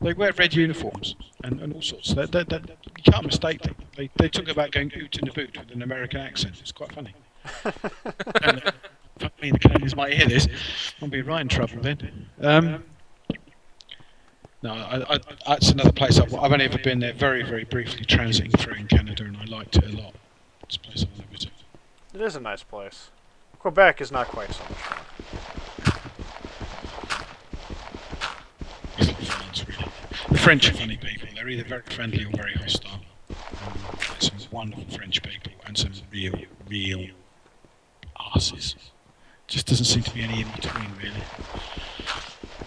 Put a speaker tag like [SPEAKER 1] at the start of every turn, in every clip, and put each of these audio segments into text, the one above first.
[SPEAKER 1] They wear red uniforms and all sorts. You can't mistake them. They talk about going oot in the boot with an American accent. It's quite funny. And, fuck me, the Canadians might hear this. I'll be right in trouble then. No, that's another place I've only ever been there very, very briefly transiting through in Canada, and I liked it a lot. It's a place I'll never do.
[SPEAKER 2] It is a nice place. Quebec is not quite so much fun.
[SPEAKER 1] It's not France, really. The French are funny people. They're either very friendly or very hostile. There's some wonderful French people and some real arses. Just doesn't seem to be any in between, really.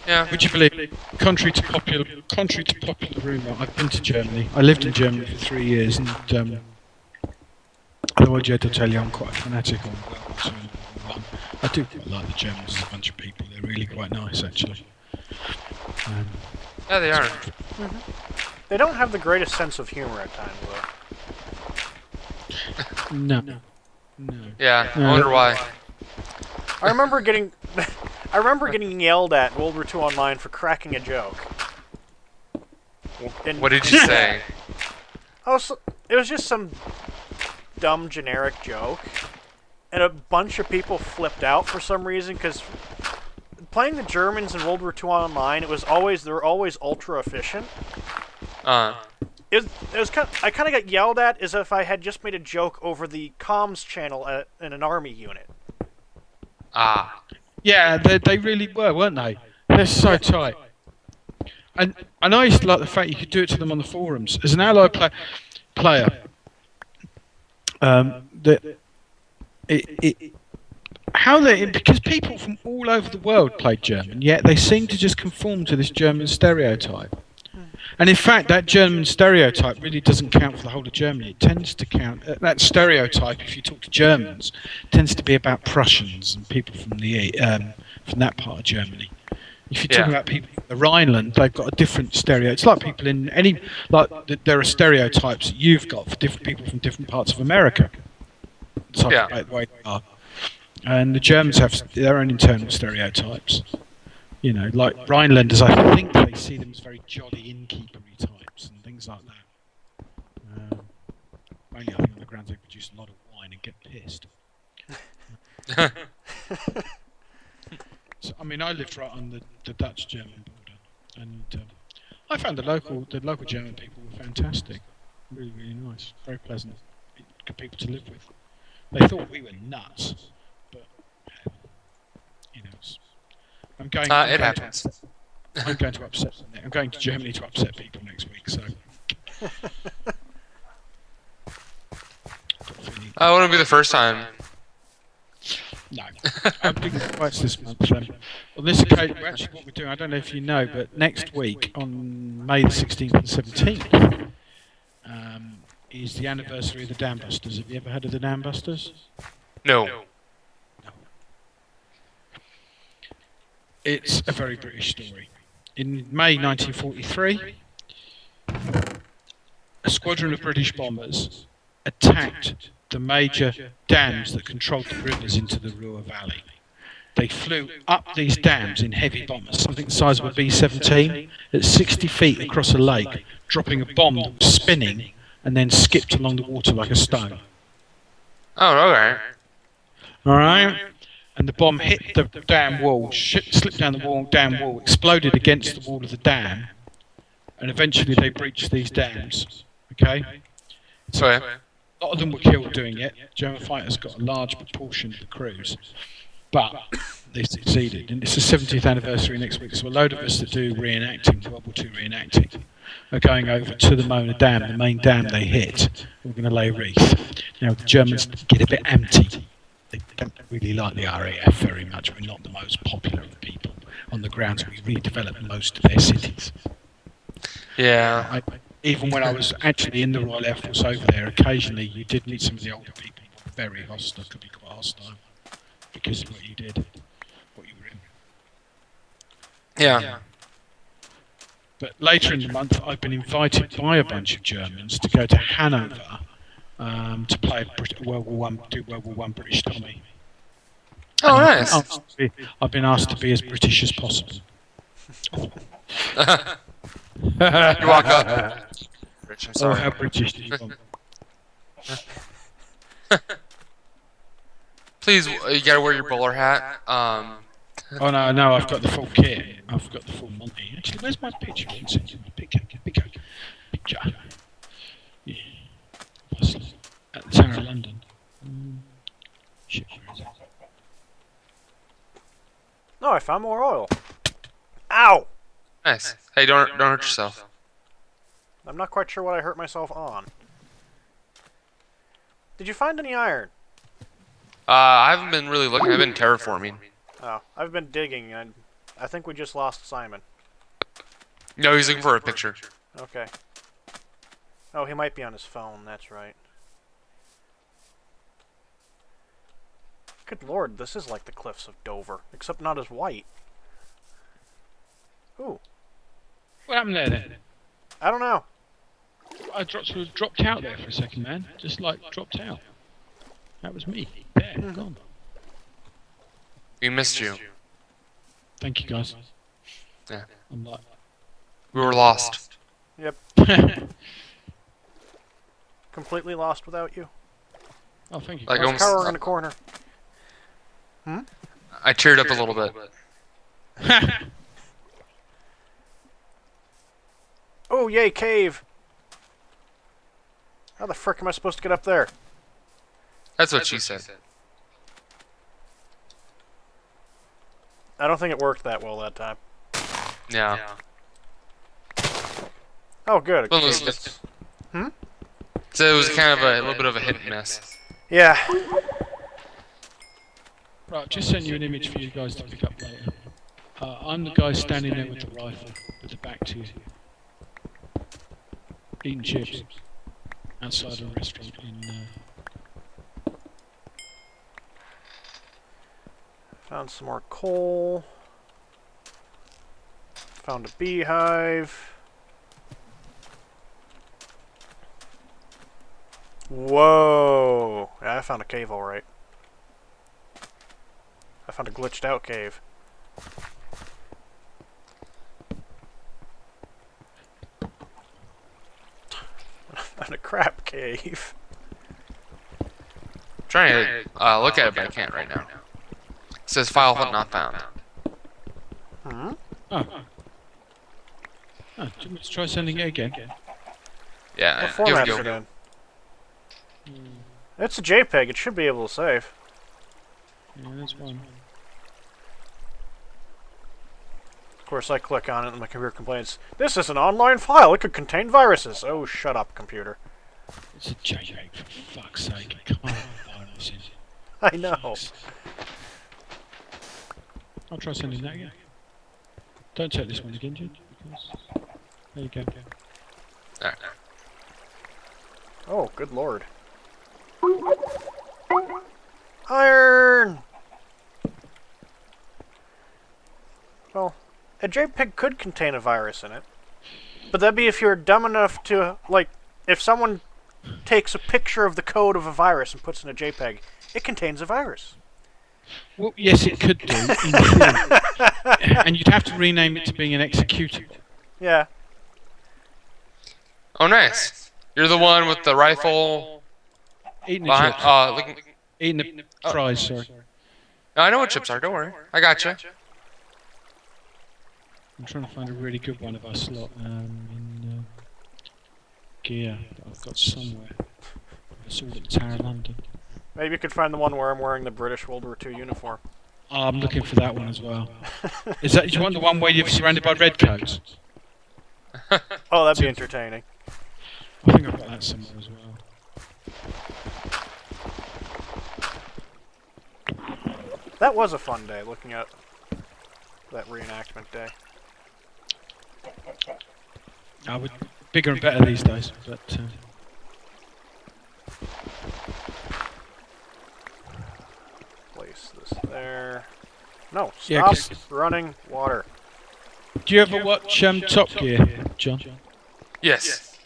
[SPEAKER 3] Yeah.
[SPEAKER 1] Would you believe, contrary to popular rumour, I've been to Germany. I lived in Germany for 3 years, and otherwise you had to tell you I'm quite a fanatic on World War II and World War I. I do quite like the Germans as a bunch of people. They're really quite nice, actually.
[SPEAKER 3] Yeah, they are.
[SPEAKER 2] They don't have the greatest sense of humor at times, though.
[SPEAKER 1] No.
[SPEAKER 3] Yeah, I wonder why.
[SPEAKER 2] I remember getting yelled at in World War II Online for cracking a joke. And
[SPEAKER 3] What did you say?
[SPEAKER 2] it was just some dumb generic joke, and a bunch of people flipped out for some reason because playing the Germans in World War II Online, they were always ultra efficient. It was I kind of got yelled at as if I had just made a joke over the comms channel in an army unit.
[SPEAKER 1] Yeah, they really were, weren't they? They're so tight. And I used to like the fact you could do it to them on the forums. As an Allied player, because people from all over the world played German, yet they seem to just conform to this German stereotype. And in fact, that German stereotype really doesn't count for the whole of Germany. It tends to count, that stereotype, if you talk to Germans, tends to be about Prussians and people from that part of Germany. If you're talking about people from the Rhineland, they've got a different stereotype. It's like people in there are stereotypes that you've got for different people from different parts of America. About the way they are. And the Germans have their own internal stereotypes. You know, like Rhinelanders, I think they see them as very jolly innkeepery types and things like that. Mainly, I think on the grounds they produce a lot of wine and get pissed. So, I mean, I lived right on the Dutch-German border, and I found the local German people were fantastic, really, really nice, very pleasant, good people to live with. They thought we were nuts, but you know. I'm going.
[SPEAKER 3] It happens.
[SPEAKER 1] I'm going to upset them. I'm going to Germany to upset people next week. So.
[SPEAKER 3] I wouldn't be the first time.
[SPEAKER 1] No, I'm doing it twice this month. On this occasion, what we're doing, I don't know if you know, but next week on May the 16th and 17th is the anniversary of the Dam Busters. Have you ever heard of the Dam Busters?
[SPEAKER 3] No.
[SPEAKER 1] It's a very British story. In May 1943, a squadron of British bombers attacked the major dams that controlled the rivers into the Ruhr Valley. They flew up these dams in heavy bombers, something the size of a B-17, at 60 feet across a lake, dropping a bomb that was spinning and then skipped along the water like a stone.
[SPEAKER 3] Oh, okay.
[SPEAKER 1] Alright? And the bomb hit the dam wall, slipped down the dam wall, exploded against the wall of the dam, and eventually they breached these dams. Okay? So a lot of them were killed doing it. German fighters got a large proportion of the crews, but they succeeded. And it's the 70th anniversary next week, so a load of us that do reenacting, World War II reenacting, are going over to the Mona Dam, the main dam they hit. We're going to lay wreath. Now the Germans get a bit anti. They don't really like the RAF very much. We're not the most popular of people on the grounds we redeveloped most of their cities.
[SPEAKER 3] Yeah.
[SPEAKER 1] Even when I was actually in the Royal Air Force over there, occasionally you did meet some of the older people who were very hostile, could be quite hostile, because of what you did, what you were in.
[SPEAKER 3] Yeah.
[SPEAKER 1] But later in the month, I've been invited by a bunch of Germans to go to Hanover to play World War I British Tommy.
[SPEAKER 3] Oh, nice.
[SPEAKER 1] I've been asked to be as British as possible.
[SPEAKER 3] You walk up. Rich, I'm
[SPEAKER 1] Oh,
[SPEAKER 3] sorry.
[SPEAKER 1] how British do you want?
[SPEAKER 3] Please, you gotta wear your bowler hat.
[SPEAKER 1] Oh no, no, I've got the full kit. I've got the full Monty. Actually, where's my picture? I can send you my picture. Yeah. At the centre of London. Shit, where is it?
[SPEAKER 2] No, I found more oil. Ow!
[SPEAKER 3] Nice. Hey, don't hurt yourself.
[SPEAKER 2] I'm not quite sure what I hurt myself on. Did you find any iron?
[SPEAKER 3] I haven't been really looking. I've been terraforming.
[SPEAKER 2] Oh, I've been digging, and I think we just lost Simon.
[SPEAKER 3] No, he's looking for a picture.
[SPEAKER 2] Okay. Oh, he might be on his phone, that's right. Good lord, this is like the cliffs of Dover, except not as white. Ooh.
[SPEAKER 1] What happened there then?
[SPEAKER 2] I don't know.
[SPEAKER 1] I dropped out there for a second, man. Just like dropped out. That was me. There, gone.
[SPEAKER 3] We missed you.
[SPEAKER 1] Thank you, guys.
[SPEAKER 3] Yeah.
[SPEAKER 1] I'm like.
[SPEAKER 3] We were lost.
[SPEAKER 2] Yep. Completely lost without you.
[SPEAKER 1] Oh, thank you.
[SPEAKER 3] Like
[SPEAKER 2] There's
[SPEAKER 3] almost.
[SPEAKER 2] power in the corner. Hmm?
[SPEAKER 3] I teared up a little bit.
[SPEAKER 2] Oh, yay, cave! How the frick am I supposed to get up there?
[SPEAKER 3] That's what she said.
[SPEAKER 2] I don't think it worked that well that time.
[SPEAKER 3] Yeah.
[SPEAKER 2] Oh, good.
[SPEAKER 3] Well,
[SPEAKER 2] Okay,
[SPEAKER 3] So it was kind of a little bit of a hit and miss.
[SPEAKER 2] yeah.
[SPEAKER 1] Right, just sent you an image for you guys to pick up later. I'm the guy standing there with the rifle, with the back to you. Eating chips. Outside a restaurant in...
[SPEAKER 2] Found some more coal. Found a beehive. Whoa! Yeah, I found a cave alright. I found a glitched out cave. I found a crap cave.
[SPEAKER 3] I'm trying to look at it, but I can't right now. It says file not found.
[SPEAKER 2] Hmm?
[SPEAKER 1] Oh. Oh, do you want me to try sending it again?
[SPEAKER 3] Yeah,
[SPEAKER 2] What
[SPEAKER 3] give it a
[SPEAKER 2] format is it
[SPEAKER 3] go.
[SPEAKER 2] in? It's a JPEG, it should be able to save.
[SPEAKER 1] Yeah, that's one.
[SPEAKER 2] Of course, I click on it and my computer complains, "This is an online file, it could contain viruses." Oh, shut up, computer.
[SPEAKER 1] It's a JPEG, for fuck's sake. It can't have viruses.
[SPEAKER 2] I know.
[SPEAKER 1] I'll try sending that again. Don't take this one again, Jim. Because... There you go.
[SPEAKER 3] Alright.
[SPEAKER 2] Oh, good lord. Iron! Well, a JPEG could contain a virus in it. But that'd be if you're dumb enough to, like, if someone takes a picture of the code of a virus and puts it in a JPEG, it contains a virus.
[SPEAKER 1] Well, yes, it could do, in theory. And you'd have to rename it to being an executable.
[SPEAKER 2] Yeah.
[SPEAKER 3] Oh, nice. You're the one with the rifle.
[SPEAKER 1] Eating the
[SPEAKER 3] Behind,
[SPEAKER 1] chips.
[SPEAKER 3] looking.
[SPEAKER 1] Eating the fries, sorry.
[SPEAKER 3] No, I know what chips are. Don't worry. I got you.
[SPEAKER 1] I'm trying to find a really good one of our slot in gear that I've got somewhere. I saw it at Tower of London.
[SPEAKER 2] Maybe you could find the one where I'm wearing the British World War II uniform.
[SPEAKER 1] Oh, I'm looking for that one as well. Is that? Do you want the one where you're surrounded by redcoats?
[SPEAKER 2] Oh, that'd be entertaining.
[SPEAKER 1] I think I've got that somewhere as well.
[SPEAKER 2] That was a fun day, looking at that reenactment day.
[SPEAKER 1] Bigger and better these days, but...
[SPEAKER 2] Place this there. No,
[SPEAKER 1] Yeah,
[SPEAKER 2] stop running water.
[SPEAKER 1] Do you ever watch Top Gear, John?
[SPEAKER 3] Yes.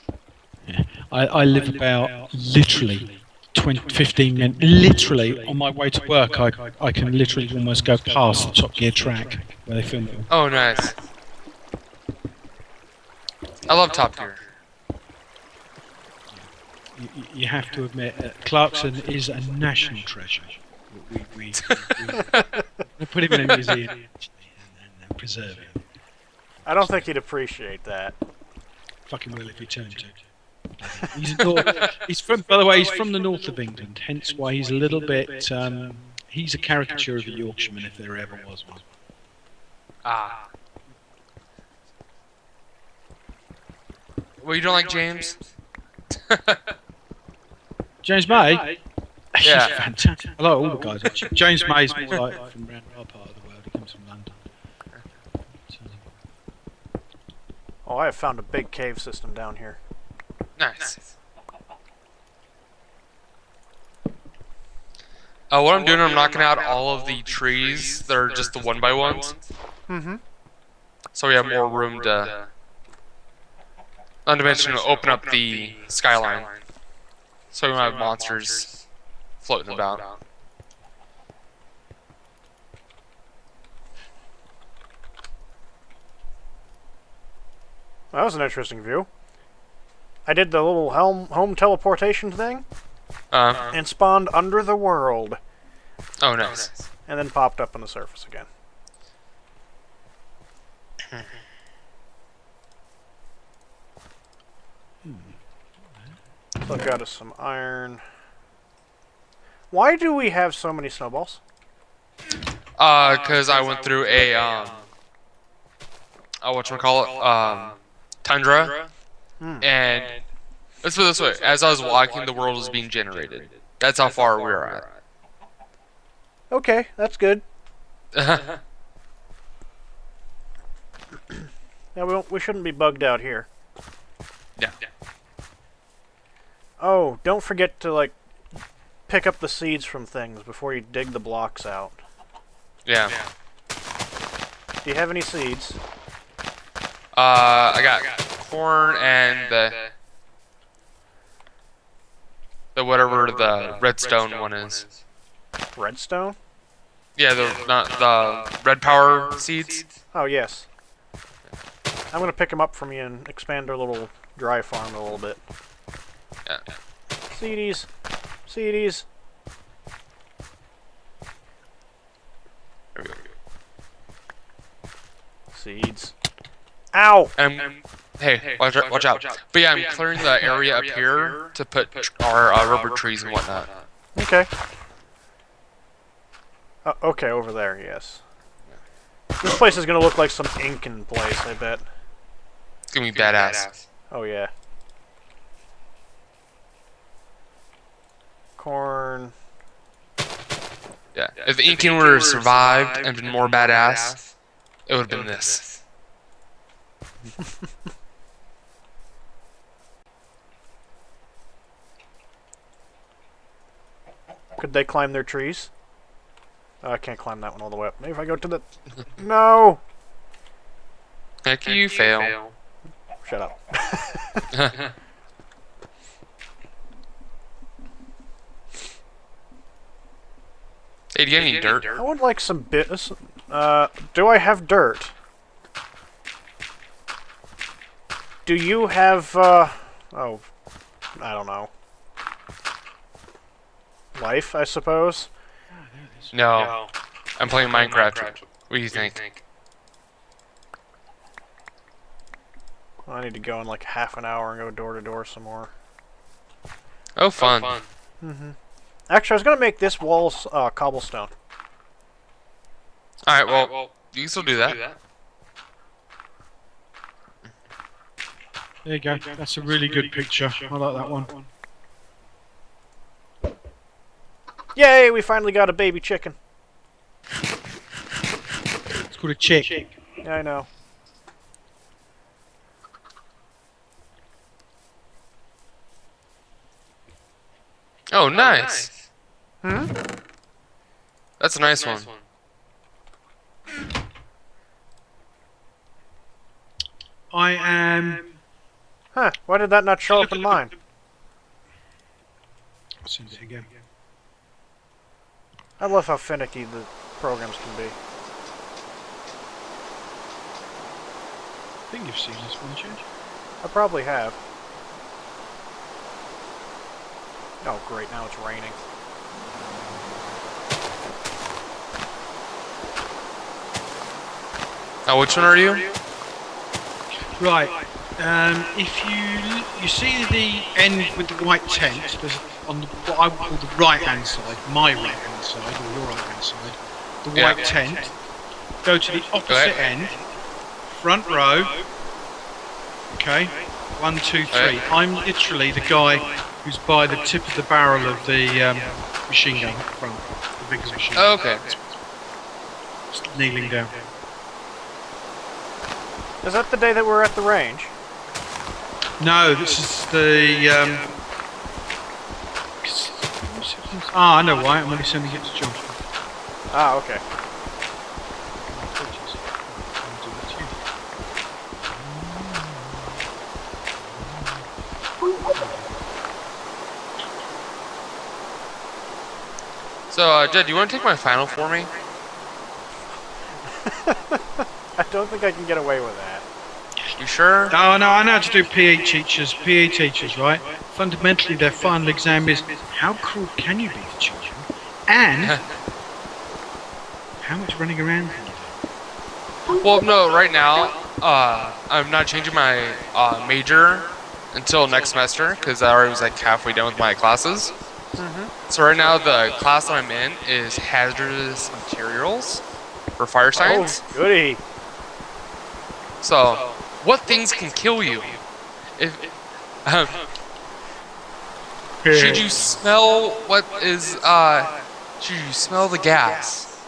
[SPEAKER 1] Yeah. I live about literally 15 minutes. Literally on my way to work, I can literally almost go past the Top Gear track where they film it.
[SPEAKER 3] Oh, nice. I love Top Gear.
[SPEAKER 1] You have to admit that Clarkson is a national treasure. We put him in a museum and preserve him.
[SPEAKER 2] I don't think he'd appreciate that.
[SPEAKER 1] Fucking will if he turned to. He's from, by the way, he's from the north of England, hence why he's a little bit. He's a caricature of a Yorkshireman if there ever was one.
[SPEAKER 3] Ah. Well, you don't like James?
[SPEAKER 1] James May?
[SPEAKER 3] Yeah.
[SPEAKER 1] He's fantastic. I like all the guys. Actually. James May's more like from around our part of the world. He comes from London.
[SPEAKER 2] Oh, I have found a big cave system down here.
[SPEAKER 3] Nice. What I'm doing, I'm knocking out all of the trees that are just the 1x1s.
[SPEAKER 2] Mm-hmm.
[SPEAKER 3] So we have more room to, not to mention, open up the skyline. So we don't have monsters floating about.
[SPEAKER 2] That was an interesting view. I did the little home teleportation thing and spawned under the world.
[SPEAKER 3] Oh, nice.
[SPEAKER 2] And then popped up on the surface again. So I've got us some iron. Why do we have so many snowballs?
[SPEAKER 3] Cause I went through a whatchamacallit, tundra, and let's put it this way: as I was walking, the world was being generated. That's how far we are at.
[SPEAKER 2] Okay, that's good. Yeah, we shouldn't be bugged out here.
[SPEAKER 3] Yeah.
[SPEAKER 2] Oh, don't forget to, like, pick up the seeds from things before you dig the blocks out.
[SPEAKER 3] Yeah.
[SPEAKER 2] Do you have any seeds?
[SPEAKER 3] I got corn and the whatever the redstone one is.
[SPEAKER 2] Redstone?
[SPEAKER 3] Yeah, the red power seeds.
[SPEAKER 2] Oh, yes. I'm going to pick them up from you and expand our little dry farm a little bit.
[SPEAKER 3] Yeah.
[SPEAKER 2] Seedies. Seedies.
[SPEAKER 3] There we go.
[SPEAKER 2] Seeds. Ow!
[SPEAKER 3] Hey, watch out. But yeah, I'm clearing the area up here to put our rubber trees and whatnot.
[SPEAKER 2] Okay. Okay, over there, yes. This place is going to look like some Incan place, I bet.
[SPEAKER 3] It's gonna be badass.
[SPEAKER 2] Oh, yeah. Corn.
[SPEAKER 3] Yeah. If the Incan would have survived and been more badass, it would have been this.
[SPEAKER 2] Could they climb their trees? Oh, I can't climb that one all the way up. Maybe if I go to the... No!
[SPEAKER 3] Heck, you fail.
[SPEAKER 2] Shut up.
[SPEAKER 3] Hey, do you have any dirt?
[SPEAKER 2] I would like some bits. Do I have dirt? Do you have, oh, I don't know. Life, I suppose?
[SPEAKER 3] No. I'm playing Minecraft. What do you think?
[SPEAKER 2] I need to go in like half an hour and go door to door some more.
[SPEAKER 3] Oh, fun.
[SPEAKER 2] Mm-hmm. Actually, I was going to make this wall cobblestone.
[SPEAKER 3] Alright, well, you can still do that.
[SPEAKER 1] There you go. That's a really good picture. I like that one.
[SPEAKER 2] Yay, we finally got a baby chicken.
[SPEAKER 1] It's called a chick.
[SPEAKER 2] Yeah, I know.
[SPEAKER 3] Oh, nice.
[SPEAKER 2] Hmm?
[SPEAKER 3] That's a nice one.
[SPEAKER 1] I am...
[SPEAKER 2] Huh, why did that not show up in mine?
[SPEAKER 1] I'll send it again.
[SPEAKER 2] I love how finicky the programs can be.
[SPEAKER 1] I think you've seen this one, Judge.
[SPEAKER 2] I probably have. Oh, great, now it's raining.
[SPEAKER 3] Now, which one are you?
[SPEAKER 1] Right. If you see the end with the white tent, there's on the, what I would call the right-hand side, my right-hand side, or your right-hand side, the white tent. Go to the opposite end, front row. Okay, 1, 2, 3. I'm literally the guy who's by the tip of the barrel of the machine gun up front, the biggest machine gun.
[SPEAKER 3] Oh, okay.
[SPEAKER 1] Just kneeling down.
[SPEAKER 2] Is that the day that we're at the range?
[SPEAKER 1] No, this is the. I know why. I'm only sending it to John.
[SPEAKER 2] Ah, okay.
[SPEAKER 3] So, Jed, do you want to take my final for me?
[SPEAKER 2] I don't think I can get away with that.
[SPEAKER 3] You sure?
[SPEAKER 1] Oh no, I know how to do PE teachers. PE teachers, right? Fundamentally, their final exam is how cruel can you be to children, and how much running around can you do?
[SPEAKER 3] Well, no, right now, I'm not changing my major until next semester, because I already was like halfway done with my classes. So right now, the class that I'm in is hazardous materials for fire science.
[SPEAKER 2] Oh, goody.
[SPEAKER 3] So, what things can kill you? If should you smell what is should you smell the gas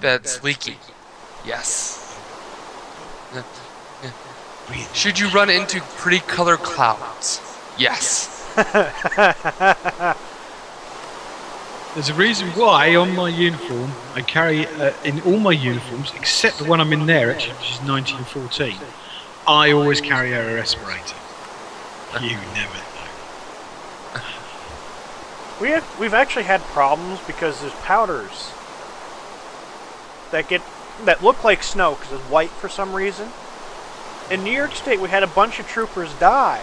[SPEAKER 3] that's leaking? Yes. Should you run into pretty colored clouds? Yes.
[SPEAKER 1] There's a reason why on my uniform I carry in all my uniforms except the one I'm in there, actually, which is 1914. I always carry a respirator. You never know.
[SPEAKER 2] We've actually had problems because there's powders that look like snow because it's white for some reason. In New York State, we had a bunch of troopers die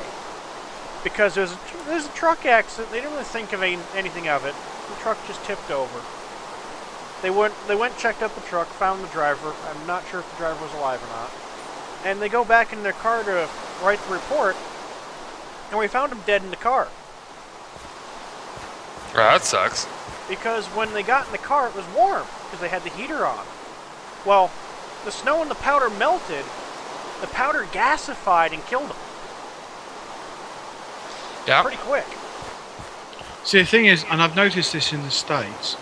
[SPEAKER 2] because there's a truck accident. They didn't really think of anything of it. The truck just tipped over. They went, checked out the truck, found the driver. I'm not sure if the driver was alive or not. And they go back in their car to write the report, and we found him dead in the car.
[SPEAKER 3] Oh, that sucks.
[SPEAKER 2] Because when they got in the car, it was warm, because they had the heater on. Well, the snow and the powder melted, the powder gasified and killed him.
[SPEAKER 3] Yeah.
[SPEAKER 2] Pretty quick.
[SPEAKER 1] See, the thing is, and I've noticed this in the States,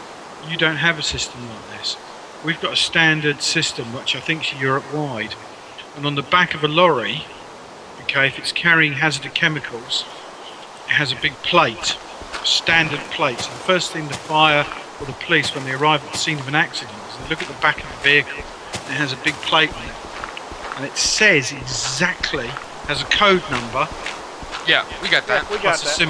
[SPEAKER 1] you don't have a system like this. We've got a standard system, which I think is Europe-wide. And on the back of a lorry, okay, if it's carrying hazardous chemicals, it has a big plate, a standard plate. So the first thing the fire or the police, when they arrive at the scene of an accident, is they look at the back of the vehicle, and it has a big plate on it. And it says exactly, has a code number.
[SPEAKER 3] Yeah, we got that.
[SPEAKER 2] We got
[SPEAKER 1] plus
[SPEAKER 2] that.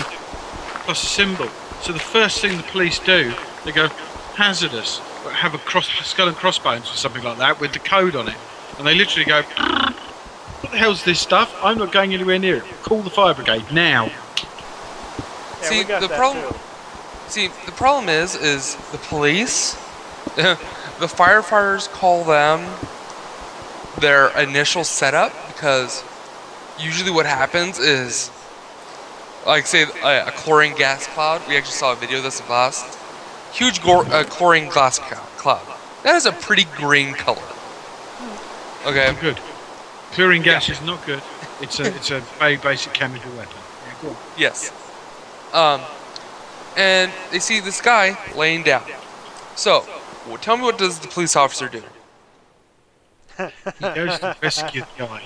[SPEAKER 1] Plus a symbol. So the first thing the police do, they go, hazardous, have a skull and crossbones or something like that with the code on it. And they literally go, what the hell's this stuff? I'm not going anywhere near it. Call the fire brigade now.
[SPEAKER 2] Yeah,
[SPEAKER 3] See,
[SPEAKER 2] we got
[SPEAKER 3] the
[SPEAKER 2] that
[SPEAKER 3] problem.
[SPEAKER 2] too.
[SPEAKER 3] See, the problem is the police, the firefighters call them their initial setup, because usually what happens is, like say a chlorine gas cloud. We actually saw a video of this in class. Huge chlorine gas cloud. That is a pretty green color. Okay.
[SPEAKER 1] Good. Chlorine gas is not good. It's a very basic chemical weapon. Yeah, go on.
[SPEAKER 3] Yes. And they see this guy laying down. So, tell me, what does the police officer do?
[SPEAKER 1] He goes to rescue the guy.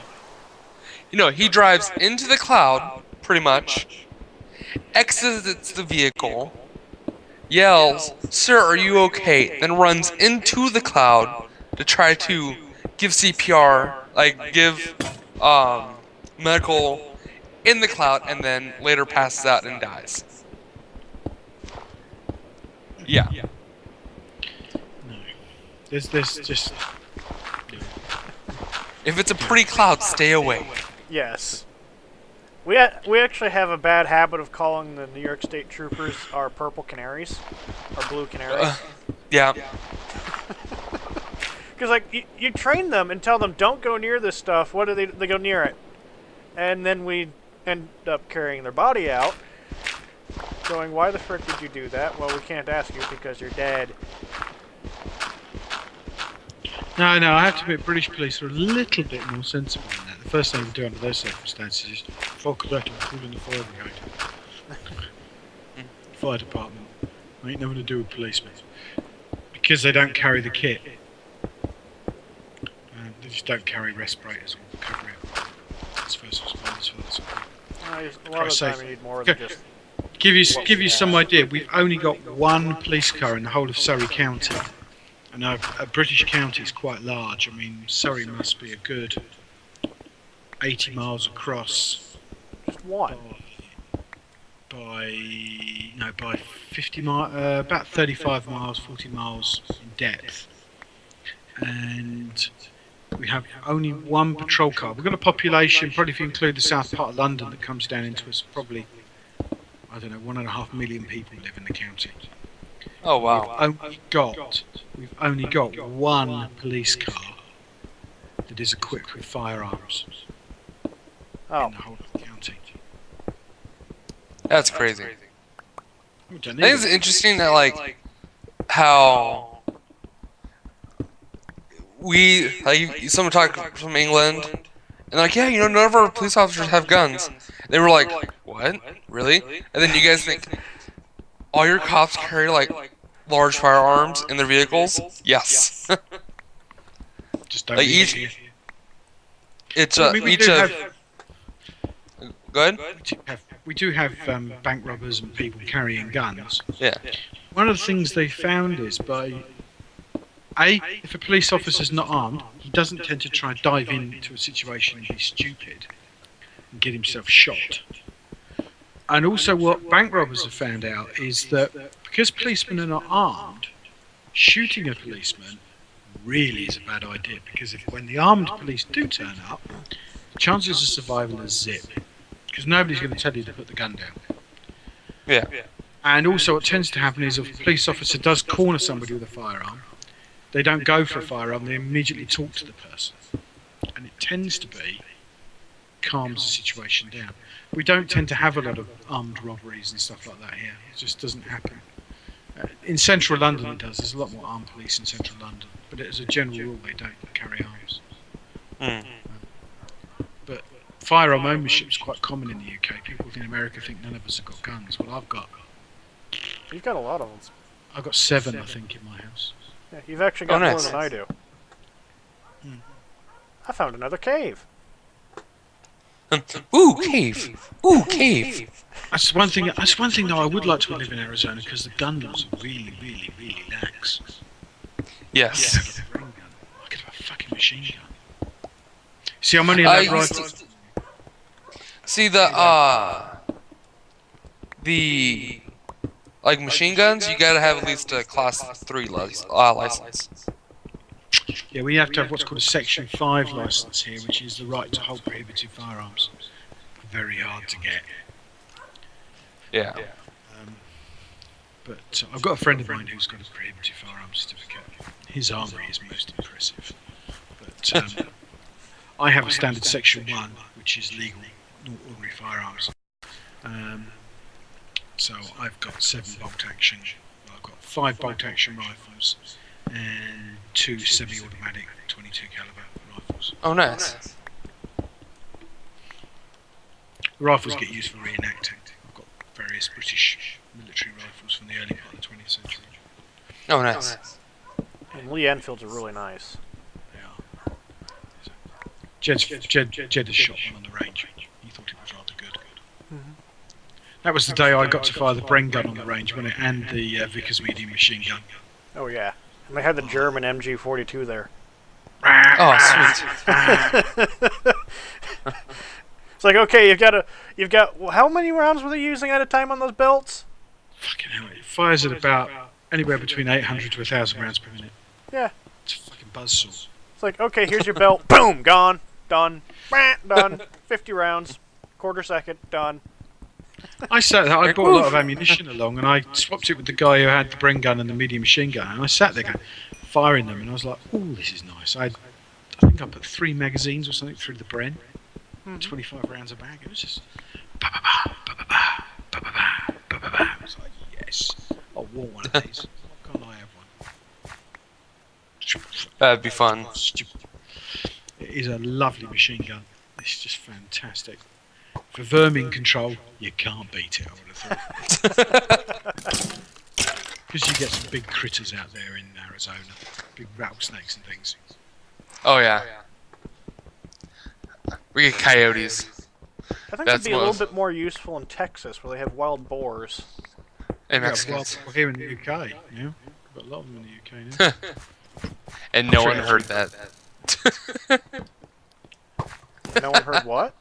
[SPEAKER 3] You know, he drives into the cloud, pretty much, exits the vehicle, yells, "Sir, are you okay?" Then runs into the cloud to try to give CPR, like give medical in the cloud, and then later passes out and dies. Yeah.
[SPEAKER 1] No. There's just...
[SPEAKER 3] If it's a pretty cloud, stay away.
[SPEAKER 2] Yes. We actually have a bad habit of calling the New York State Troopers our purple canaries, or blue canaries.
[SPEAKER 3] Yeah.
[SPEAKER 2] Because like you train them and tell them don't go near this stuff. What do they go near it? And then we end up carrying their body out, going, why the frick did you do that? Well, we can't ask you because you're dead.
[SPEAKER 1] No, I have to admit, British police are a little bit more sensible than that. The first thing we do under those circumstances is fuck that and call in the fire brigade. Fire department. Ain't nothing to do with policemen. Because they don't carry the kit. They just don't carry respirators or recovery. It's first responders for that sort of thing.
[SPEAKER 2] A lot of the time you need more than just...
[SPEAKER 1] Give you some idea, we've only got one police car in the whole of Surrey County. And a British county is quite large. I mean, Surrey must be a good 80 miles across.
[SPEAKER 2] Just one?
[SPEAKER 1] By 50 miles, about 35 miles, 40 miles in depth. And we have only one patrol car. We've got a population, probably if you include the south part of London that comes down into us, probably, I don't know, 1.5 million people live in the county.
[SPEAKER 3] Oh wow.
[SPEAKER 1] We've only got one police car that is equipped with firearms in the whole of the county.
[SPEAKER 3] That's crazy. I
[SPEAKER 1] We
[SPEAKER 3] think it's interesting that like how someone talked from England and like, yeah, you know, none of our police officers have guns. They were like, what? Really? And then you guys think all your cops carry like large firearms in their vehicles? Yes.
[SPEAKER 1] Just don't
[SPEAKER 3] like
[SPEAKER 1] leave
[SPEAKER 3] each,
[SPEAKER 1] it.
[SPEAKER 3] it's
[SPEAKER 1] I mean, we
[SPEAKER 3] each
[SPEAKER 1] do
[SPEAKER 3] of.
[SPEAKER 1] have-
[SPEAKER 3] Go ahead.
[SPEAKER 1] We do have bank robbers and people carrying guns.
[SPEAKER 3] Yeah.
[SPEAKER 1] One of the things they found is if a police officer's not armed, he doesn't tend to try and dive into a situation and be stupid and get himself shot. And also what bank robbers have found out is that because policemen are not armed, shooting a policeman really is a bad idea, because when the armed police do turn up, the chances of survival are zip. Because nobody's going to tell you to put the gun down.
[SPEAKER 3] Yeah.
[SPEAKER 1] And also what tends to happen is if a police officer does corner somebody with a firearm, they don't go for a firearm, they immediately talk to the person. And it tends to be, calms the situation down. We don't tend to have a lot of armed robberies and stuff like that here. It just doesn't happen. In central London it does, there's a lot more armed police in central London. But as a general rule they don't carry arms. But firearm ownership is quite common in the UK. People in America think none of us have got guns. Well,
[SPEAKER 2] You've got a lot of them.
[SPEAKER 1] I've got 7, I think, in my house.
[SPEAKER 2] Yeah, you've actually got
[SPEAKER 3] nice.
[SPEAKER 2] more than I do. I found another cave.
[SPEAKER 3] Ooh, cave. Ooh, cave.
[SPEAKER 1] That's one thing though I would like to live in Arizona, because the gun laws are really, really, really lax.
[SPEAKER 3] Yes.
[SPEAKER 1] I could have a fucking machine gun. See, I'm only allowed rifle.
[SPEAKER 3] See the like machine guns, you gotta have at least a class 3 license.
[SPEAKER 1] Yeah, we have to have what's called a Section 5 license here, which is the right to hold prohibited firearms. Very hard to get.
[SPEAKER 3] Yeah.
[SPEAKER 1] But I've got a friend of mine who's got a prohibited firearms certificate. His armoury is most impressive. But I have a standard Section 1, which is legal, ordinary firearms. So I've got 7 bolt-action. Well, I've got 5 bolt-action rifles and 2 semi-automatic 22 caliber rifles.
[SPEAKER 3] Oh, nice.
[SPEAKER 1] The rifles get used for reenacting. I've got various British military rifles from the early part of the 20th century.
[SPEAKER 3] Oh, nice.
[SPEAKER 2] And Lee Enfields are really nice.
[SPEAKER 1] They are. Jed has shot one on the range. He thought it was rather good. That was the day I got to fire the Bren gun on the range, and the Vickers medium machine gun.
[SPEAKER 2] Oh yeah, and they had the German MG42 there.
[SPEAKER 3] Oh, sweet.
[SPEAKER 2] It's like, okay, you've got how many rounds were they using at a time on those belts?
[SPEAKER 1] Fucking hell, it fires at about anywhere between 800 to 1,000 rounds per minute.
[SPEAKER 2] Yeah.
[SPEAKER 1] It's a fucking buzzsaw.
[SPEAKER 2] It's like, okay, here's your belt. Boom, gone, done, done. 50 rounds. Quarter second, done.
[SPEAKER 1] I brought a lot of ammunition along, and I swapped it with the guy who had the Bren gun and the medium machine gun, and I sat there going, firing them, and I was like, "Oh, this is nice." I think I put 3 magazines or something through the Bren, 25 rounds a bag. It was just ba-ba-ba, ba-ba-ba, ba-ba-ba, ba-ba-ba. I was like, "Yes, I want one of these. Why can't I have one?"
[SPEAKER 3] That'd be fun.
[SPEAKER 1] It is a lovely machine gun. It's just fantastic. For vermin control, you can't beat it, I would have thought. Because you get some big critters out there in Arizona. Big rattlesnakes and things.
[SPEAKER 3] Oh yeah. We get coyotes.
[SPEAKER 2] I think it'd be a little bit more useful in Texas, where they have wild boars.
[SPEAKER 3] And
[SPEAKER 1] Yeah,
[SPEAKER 3] Mexicans.
[SPEAKER 1] well, here in the UK, yeah. We've got a lot of them in the UK now.
[SPEAKER 3] And no one heard that.
[SPEAKER 2] No one heard what?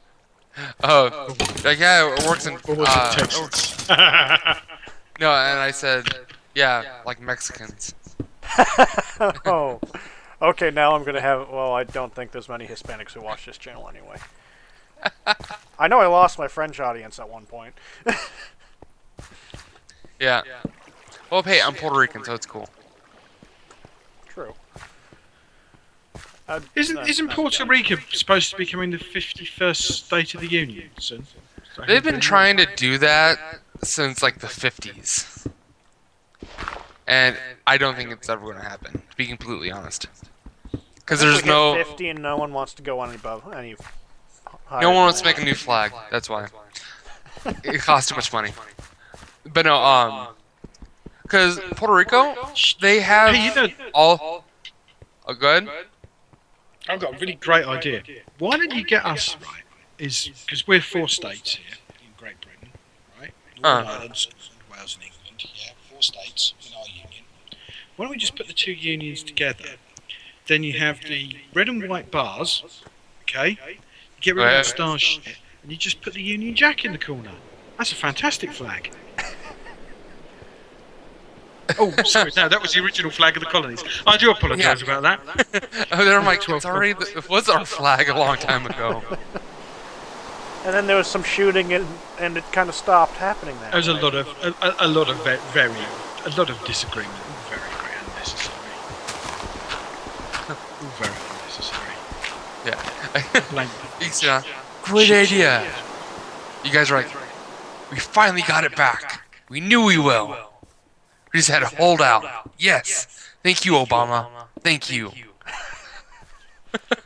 [SPEAKER 3] Oh, like, yeah, it works in.
[SPEAKER 1] What was it, Texas?
[SPEAKER 3] No, and I said, yeah, like Mexicans.
[SPEAKER 2] Oh. Okay, now I'm gonna have. Well, I don't think there's many Hispanics who watch this channel anyway. I know I lost my French audience at one point.
[SPEAKER 3] Yeah. Well, hey, I'm Puerto Rican, so it's cool.
[SPEAKER 2] True.
[SPEAKER 1] Isn't Puerto Rico supposed to be becoming the 51st State of the Union soon?
[SPEAKER 3] They've been trying to do that since like the 50s. And I don't think it's ever going to happen, to be completely honest. Because there's no...
[SPEAKER 2] 50 and no one wants to go any above any.
[SPEAKER 3] No one wants to make a new flag, that's why. It costs too much money. But no, because Puerto Rico, they have all... Oh, good?
[SPEAKER 1] I've got a really great idea. Why don't you get us, right, is... Because we're 4 states here in Great Britain, right? Northern Ireland, Scotland, Wales and England, yeah, 4 states in our union. Why don't we just put the 2 unions together? Then you have the red and white bars, okay? You get rid of the star shit, and you just put the Union Jack in the corner. That's a fantastic flag. Oh, sorry, no, that was the original flag of the colonies. I do apologise about that.
[SPEAKER 3] Oh, they're like, sorry, it was our flag a long time ago.
[SPEAKER 2] And then there was some shooting, and it kind of stopped happening there.
[SPEAKER 1] There was a lot of disagreement. Very, very unnecessary. Very unnecessary.
[SPEAKER 3] Yeah. Great idea. You guys are like, we finally got it back. We knew we will. We just had to hold out. Yes. Thank you, Obama. Thank you.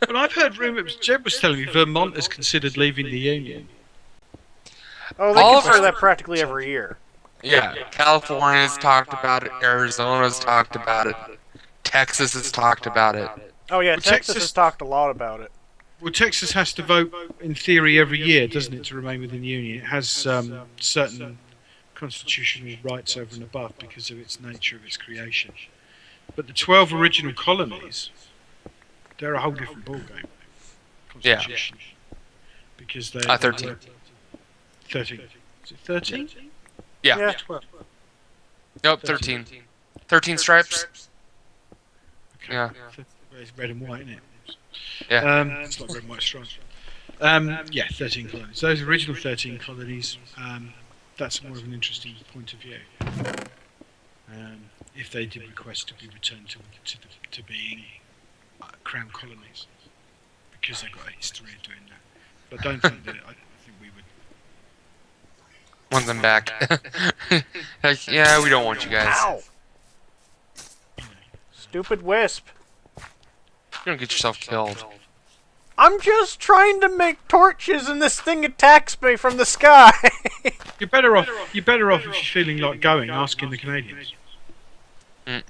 [SPEAKER 1] Well, I've heard rumours. Jeb was telling me Vermont has considered leaving the Union.
[SPEAKER 2] Oh, they consider that practically every year.
[SPEAKER 3] Yeah. California's talked about it. Arizona's talked about it. Texas has talked about it.
[SPEAKER 2] Oh yeah, Texas has talked a lot about it.
[SPEAKER 1] Well, Texas has to vote, in theory, every year, doesn't it, to remain within the Union? It has certain constitutional rights over and above because of its nature of its creation. But the 12 original colonies, they're a whole different ballgame. Constitution. Because they're
[SPEAKER 3] 13.
[SPEAKER 1] 13. Is it 13?
[SPEAKER 3] Yeah.
[SPEAKER 1] 12.
[SPEAKER 3] Nope, 13. 13 stripes.
[SPEAKER 1] Okay.
[SPEAKER 3] Yeah.
[SPEAKER 1] It's red and white, isn't it?
[SPEAKER 3] Yeah.
[SPEAKER 1] It's like red and white stripes. Yeah, 13 colonies. Those original 13 colonies, that's more of an interesting point of view. If they did request to be returned to being crown colonies, because they've got a history of doing that. But I don't think that I think we would
[SPEAKER 3] Want them back. Like, yeah, we don't want you guys.
[SPEAKER 2] Ow! Stupid wisp.
[SPEAKER 3] You don't get yourself killed.
[SPEAKER 2] I'm just trying to make torches and this thing attacks me from the sky.
[SPEAKER 1] You're better off if you're feeling like going, asking the Canadians.
[SPEAKER 3] Okay,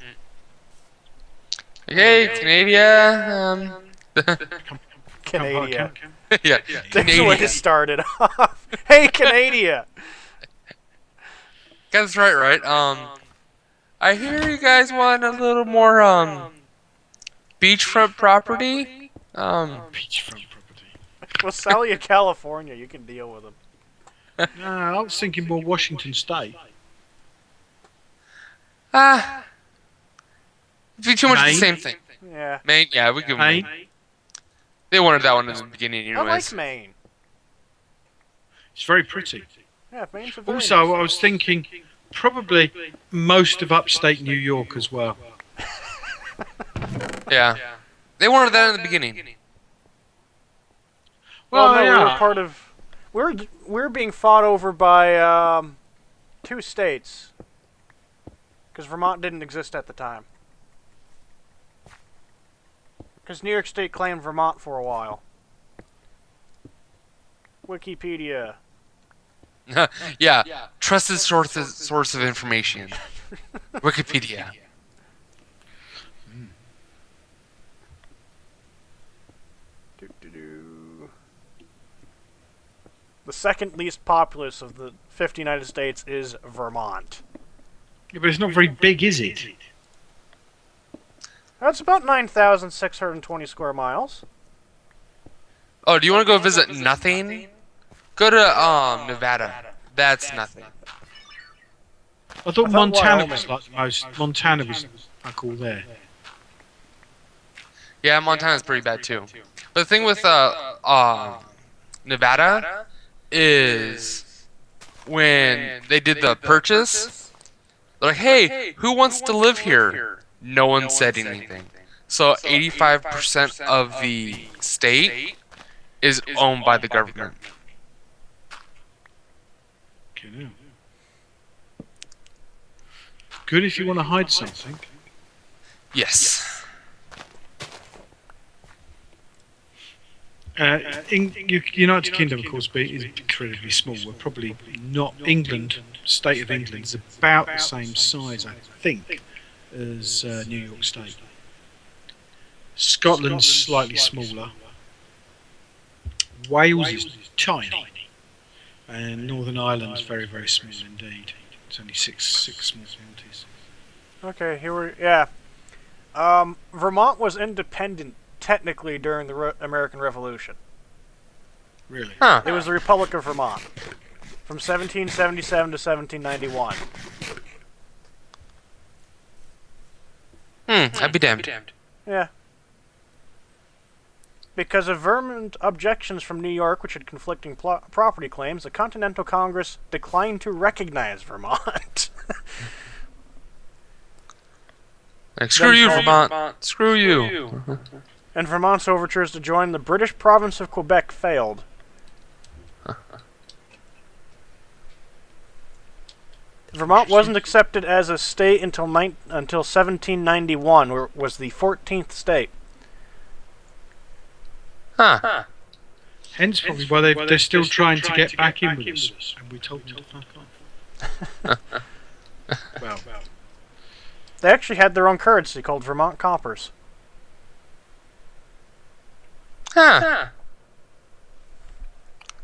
[SPEAKER 3] Canada.
[SPEAKER 2] Canada.
[SPEAKER 3] Yeah,
[SPEAKER 2] There's a way to start it off. Hey, Canada.
[SPEAKER 3] That's right. I hear you guys want a little more beachfront property.
[SPEAKER 1] Beachfront property.
[SPEAKER 2] Well, sell you California. You can deal with them.
[SPEAKER 1] No, I was thinking more Washington State.
[SPEAKER 3] It'd be too much of the
[SPEAKER 1] Maine?
[SPEAKER 3] same thing.
[SPEAKER 2] Yeah.
[SPEAKER 3] Maine, yeah, we give them
[SPEAKER 1] Maine?
[SPEAKER 3] Maine. They wanted that one in the beginning,
[SPEAKER 2] I
[SPEAKER 3] anyways.
[SPEAKER 2] like Maine.
[SPEAKER 1] It's very pretty.
[SPEAKER 2] Yeah, Maine's a very
[SPEAKER 1] Also,
[SPEAKER 2] nice
[SPEAKER 1] I was thinking probably most of upstate New York as well.
[SPEAKER 3] Yeah. They wanted that in the beginning.
[SPEAKER 2] Well, no,
[SPEAKER 1] yeah.
[SPEAKER 2] we were part of. We're being fought over by 2 states, because Vermont didn't exist at the time. Because New York State claimed Vermont for a while. Wikipedia.
[SPEAKER 3] Yeah. Trusted source of information. Wikipedia.
[SPEAKER 2] The second least populous of the 50 United States is Vermont.
[SPEAKER 1] Yeah, but it's not very big, is it?
[SPEAKER 2] That's about 9,620 square miles.
[SPEAKER 3] Oh, do you want to go visit nothing? Go to Nevada. That's nothing.
[SPEAKER 1] I thought
[SPEAKER 2] Wyoming
[SPEAKER 1] Montana was like the most. Montana was like all there.
[SPEAKER 3] Yeah, Montana's pretty bad too. But the thing with Nevada is when they did the purchase, they're like, hey, who wants to live here? No one said anything. So 85% of the state is owned by the government.
[SPEAKER 1] Good if you want to hide something.
[SPEAKER 3] Yes.
[SPEAKER 1] United Kingdom, of course, is incredibly small. We're probably not England. State of England is about the same size, I think, as New York State. Scotland's slightly smaller. Wales is tiny, and Northern Ireland's very, very small indeed. It's only six small counties.
[SPEAKER 2] Okay, here we Vermont was independent technically during the American Revolution.
[SPEAKER 1] Really?
[SPEAKER 3] Huh.
[SPEAKER 2] It was the Republic of Vermont from 1777 to 1791.
[SPEAKER 3] I'd be damned.
[SPEAKER 2] Yeah. Because of Vermont objections from New York, which had conflicting property claims, the Continental Congress declined to recognize Vermont.
[SPEAKER 3] Like, screw you, Vermont. Screw you.
[SPEAKER 2] And Vermont's overtures to join the British province of Quebec failed. Vermont wasn't accepted as a state until 1791, where it was the 14th state.
[SPEAKER 3] Huh.
[SPEAKER 1] Hence probably why they're still trying to get back in with us. And we told them to fuck off. Well.
[SPEAKER 2] They actually had their own currency called Vermont Coppers.
[SPEAKER 3] Huh.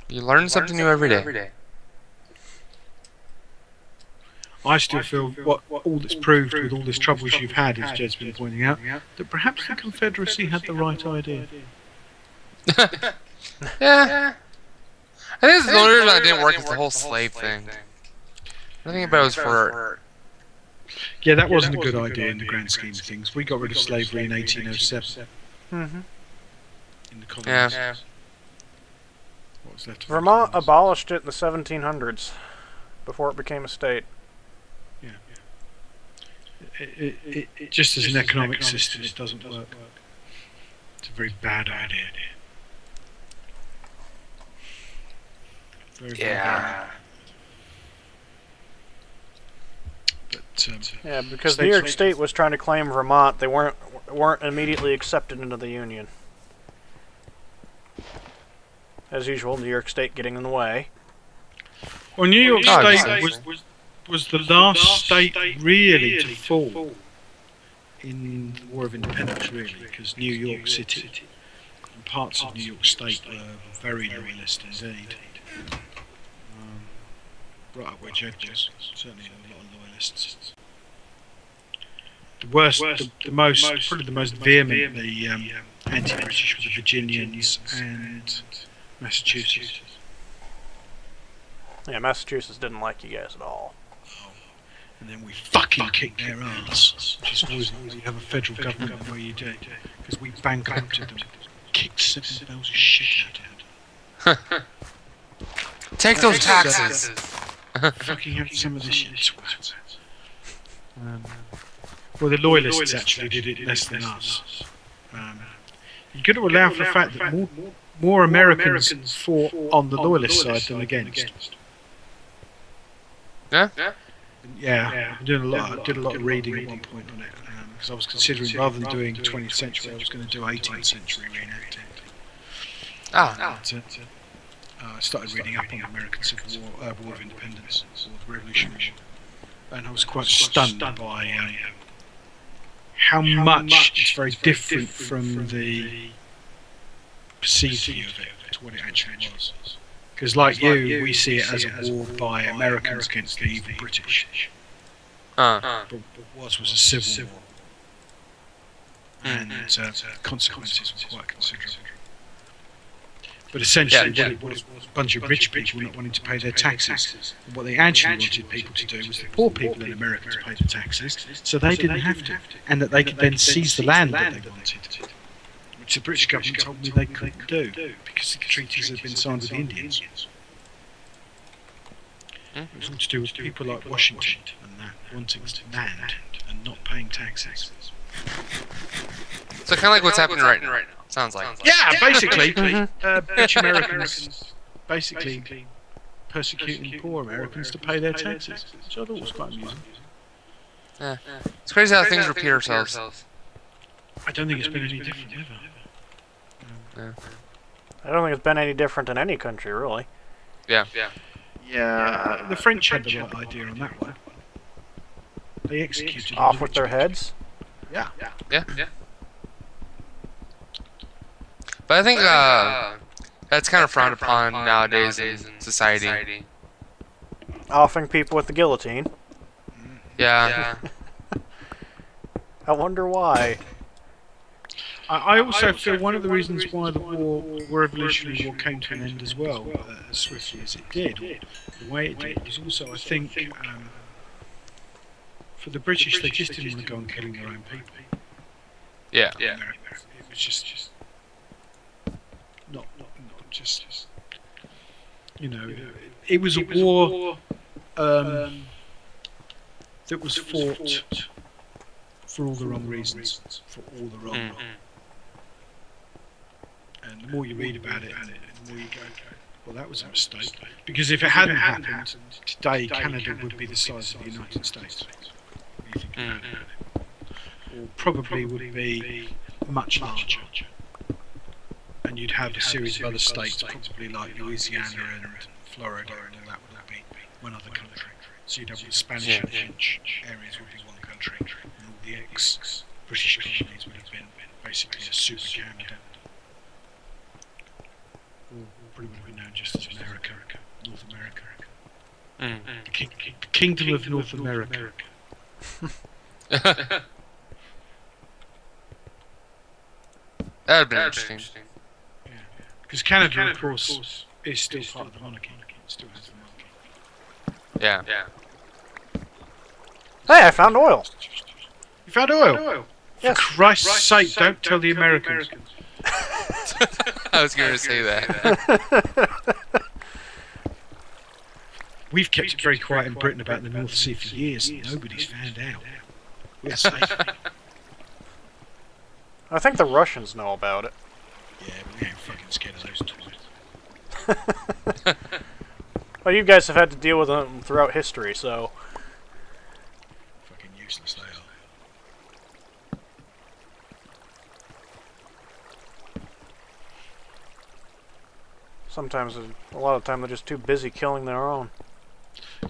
[SPEAKER 3] You learn something new every day.
[SPEAKER 1] I still feel what all that's proved with all this troubles you've had, as Jed's been pointing out, that perhaps the Confederacy had the right idea.
[SPEAKER 3] Yeah. I think the only reason that didn't work is the whole slave thing. I think about it was for...
[SPEAKER 1] Yeah, that wasn't a good idea in the grand scheme of things. We got rid of slavery in 1807.
[SPEAKER 2] Mm-hmm.
[SPEAKER 1] In the colonies.
[SPEAKER 3] Yeah.
[SPEAKER 1] What was left of
[SPEAKER 2] Vermont
[SPEAKER 1] the colonies?
[SPEAKER 2] abolished it in the 1700s, before it became a state.
[SPEAKER 1] Yeah. It just as an economic system, it doesn't work. It's a very bad idea. Very, very bad. But,
[SPEAKER 2] Yeah, because New York State was trying to claim Vermont, they weren't immediately accepted into the Union. As usual, New York State getting in the way.
[SPEAKER 1] Well, New York State was the last state really to fall in the War of Independence, really, because New York City and parts of New York State were very loyalist indeed. Right up where Jed was, certainly a lot of loyalists. The worst, probably the most vehemently anti-British were the Virginians and Massachusetts.
[SPEAKER 2] Yeah, Massachusetts didn't like you guys at all.
[SPEAKER 1] And then we fucking kicked their ass, which is always you have a federal government where you do, because we bankrupted them, kicked 7 bells of shit out of them.
[SPEAKER 3] Take those taxes.
[SPEAKER 1] Fucking have some of this shit. Well, the loyalists actually did it less than us. You've got to allow for the fact that more Americans fought on the loyalist side than against.
[SPEAKER 3] Yeah?
[SPEAKER 1] Yeah, I did a lot of reading at one point on it, because I was considering, rather than doing 20th century, I was going to do 18th century reenacting. I started reading up on the American Civil War, War of Independence, or the Revolutionary War, and I was quite stunned by how much it's very different from the perceived view of it to what it actually was. Because like you, we see it as a war by Americans against the evil British. But what was a civil war. And consequences were quite considerable. But essentially, what it was a bunch of rich people not wanting to pay their taxes. And what they actually wanted people to do was the poor people in America to pay the taxes, so they didn't have to. And that they could then seize the land that they wanted. Which the British government told me they couldn't do, because the treaties had been signed with the Indians. It was all to do with people like Washington and that wanting land and not paying taxes.
[SPEAKER 3] So kind of like what's happening right now. Sounds like.
[SPEAKER 1] Yeah, basically, rich Americans basically persecuting poor Americans to pay their taxes, which I thought was quite amusing.
[SPEAKER 3] Yeah. It's crazy how things repeat ourselves.
[SPEAKER 1] I don't think it's been any different ever.
[SPEAKER 2] I don't think it's been any different in any country, really.
[SPEAKER 3] Yeah.
[SPEAKER 1] The French had the right idea on that one. They executed
[SPEAKER 2] Off with their heads?
[SPEAKER 1] Yeah.
[SPEAKER 3] But I think that's kind of frowned upon nowadays in society.
[SPEAKER 2] Offing people with the guillotine.
[SPEAKER 3] Yeah.
[SPEAKER 2] I wonder why.
[SPEAKER 1] I also feel one of the reasons why the Revolutionary War came to an end as well, as swiftly as it did, or the way it did, was also, I think, for the British, they just didn't want to go on killing their own people.
[SPEAKER 3] Yeah.
[SPEAKER 1] It was just not just, you know, it was a war that was fought for all the wrong reasons, for all the wrong. And the more you read about it, the more you go, well, that was a mistake. Because if it hadn't happened, today Canada would be the size of the United States. What do you think about it? Or probably would be much larger. And you'd have a series of other states, probably like Louisiana and Florida, and all that would be one other country. So you'd have the Spanish and French areas would be one country, and all the ex-British colonies would have been basically a super Canada. Probably would have been known just as America, North America. The Kingdom of North America.
[SPEAKER 3] That'd be interesting.
[SPEAKER 1] Because Canada, of course, is still part of the monarchy. It still has the monarchy.
[SPEAKER 3] Yeah.
[SPEAKER 2] Hey, I found oil!
[SPEAKER 1] You found oil?
[SPEAKER 2] Yes.
[SPEAKER 1] For Christ's sake, don't tell the Americans.
[SPEAKER 3] I was going to say that.
[SPEAKER 1] We've kept it very quiet in Britain about the North Sea for years, and nobody's found out. We're safe.
[SPEAKER 2] I think the Russians know about it.
[SPEAKER 1] Yeah, but we ain't fucking scared of those toys.
[SPEAKER 2] Well, you guys have had to deal with them throughout history, so...
[SPEAKER 1] Fucking useless they are.
[SPEAKER 2] Sometimes, a lot of the time, they're just too busy killing their own.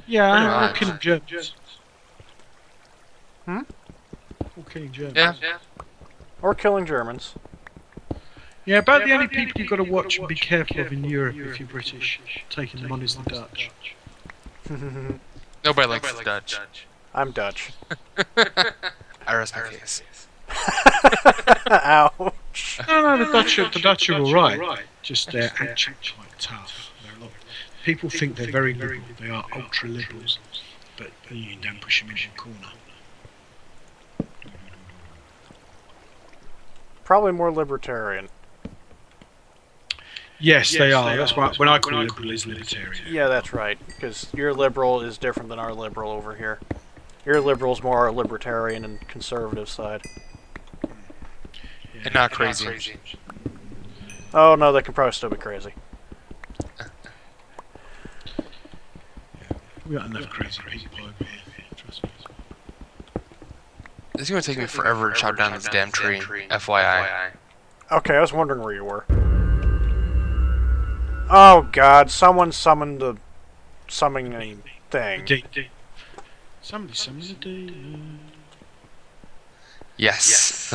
[SPEAKER 1] Yeah, or killing Germans.
[SPEAKER 2] Hmm?
[SPEAKER 1] Or killing Germans.
[SPEAKER 3] Yeah.
[SPEAKER 2] Or killing Germans.
[SPEAKER 1] Yeah, about the only people you've got to watch and be careful of in Europe if you're British, taking them on is the Dutch.
[SPEAKER 3] Nobody likes the Dutch.
[SPEAKER 2] I'm Dutch.
[SPEAKER 3] I rest my case.
[SPEAKER 2] Ouch.
[SPEAKER 1] No, the Dutch are alright. Just they're actually quite tough. People think they're very liberal. They are ultra liberals, but you don't push them into a corner.
[SPEAKER 2] Probably more libertarian.
[SPEAKER 1] Yes, they are. That's why when I call liberal is libertarian.
[SPEAKER 2] Yeah, that's right. Because your liberal is different than our liberal over here. Your liberal's more our libertarian and conservative side.
[SPEAKER 3] And not crazy.
[SPEAKER 2] Oh no, they can probably still be crazy.
[SPEAKER 1] We got enough crazy people over here. Trust me.
[SPEAKER 3] It's gonna take me forever to chop down this damn tree. FYI.
[SPEAKER 2] Okay, I was wondering where you were. Oh god, someone summoned the summoning thing.
[SPEAKER 1] Somebody summoned the demon.
[SPEAKER 3] Yes.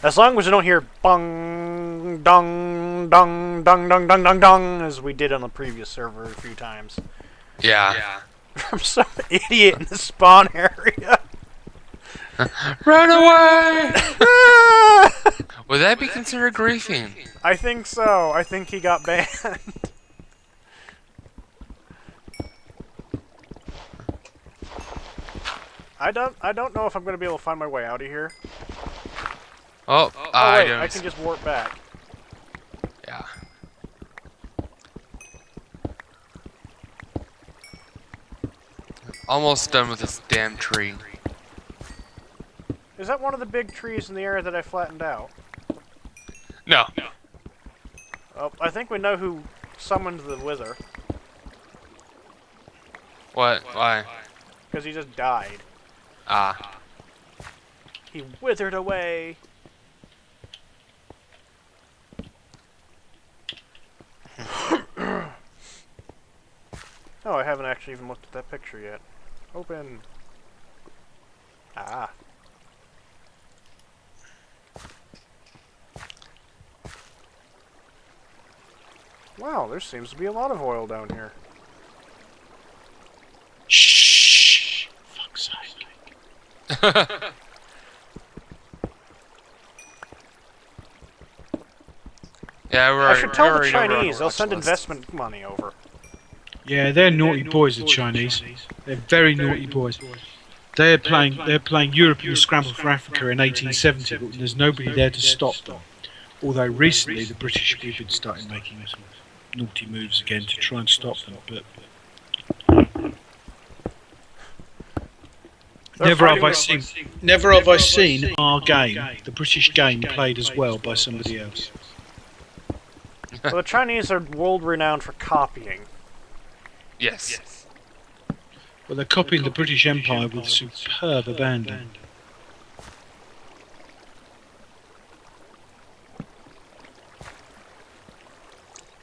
[SPEAKER 2] As long as we don't hear bung, dung, dung, dung, dung, dung, dung, dung, as we did on the previous server a few times.
[SPEAKER 3] Yeah.
[SPEAKER 2] From some idiot in the spawn area.
[SPEAKER 3] Run away! Would that be considered griefing?
[SPEAKER 2] I think so. I think he got banned. I don't know if I'm gonna be able to find my way out of here.
[SPEAKER 3] Oh,
[SPEAKER 2] Oh
[SPEAKER 3] I
[SPEAKER 2] wait,
[SPEAKER 3] don't.
[SPEAKER 2] I can just warp back.
[SPEAKER 3] Yeah. Almost done with this damn tree.
[SPEAKER 2] Is that one of the big trees in the area that I flattened out?
[SPEAKER 3] No.
[SPEAKER 2] Oh, I think we know who summoned the wither.
[SPEAKER 3] What? Why?
[SPEAKER 2] Because he just died.
[SPEAKER 3] Ah.
[SPEAKER 2] He withered away. Oh, I haven't actually even looked at that picture yet. Open. Ah. Wow, there seems to be a lot of oil down here.
[SPEAKER 1] Shh. Fuck's sake.
[SPEAKER 3] Yeah,
[SPEAKER 2] I should tell the
[SPEAKER 3] already know we're on
[SPEAKER 2] Chinese. They'll
[SPEAKER 3] watch
[SPEAKER 2] send
[SPEAKER 3] list.
[SPEAKER 2] investment money over.
[SPEAKER 1] Yeah, they're naughty boys, the Chinese. They're very naughty boys. They're playing Europe in the scramble for Africa in 1870, but there's nobody there to stop them. Although recently the British have been starting making some naughty moves again to try and stop them, but never have I seen our game, the British game, played as well by somebody else.
[SPEAKER 2] Well, the Chinese are world-renowned for copying.
[SPEAKER 3] Yes.
[SPEAKER 1] Well, they're copying the British Empire with superb abandon.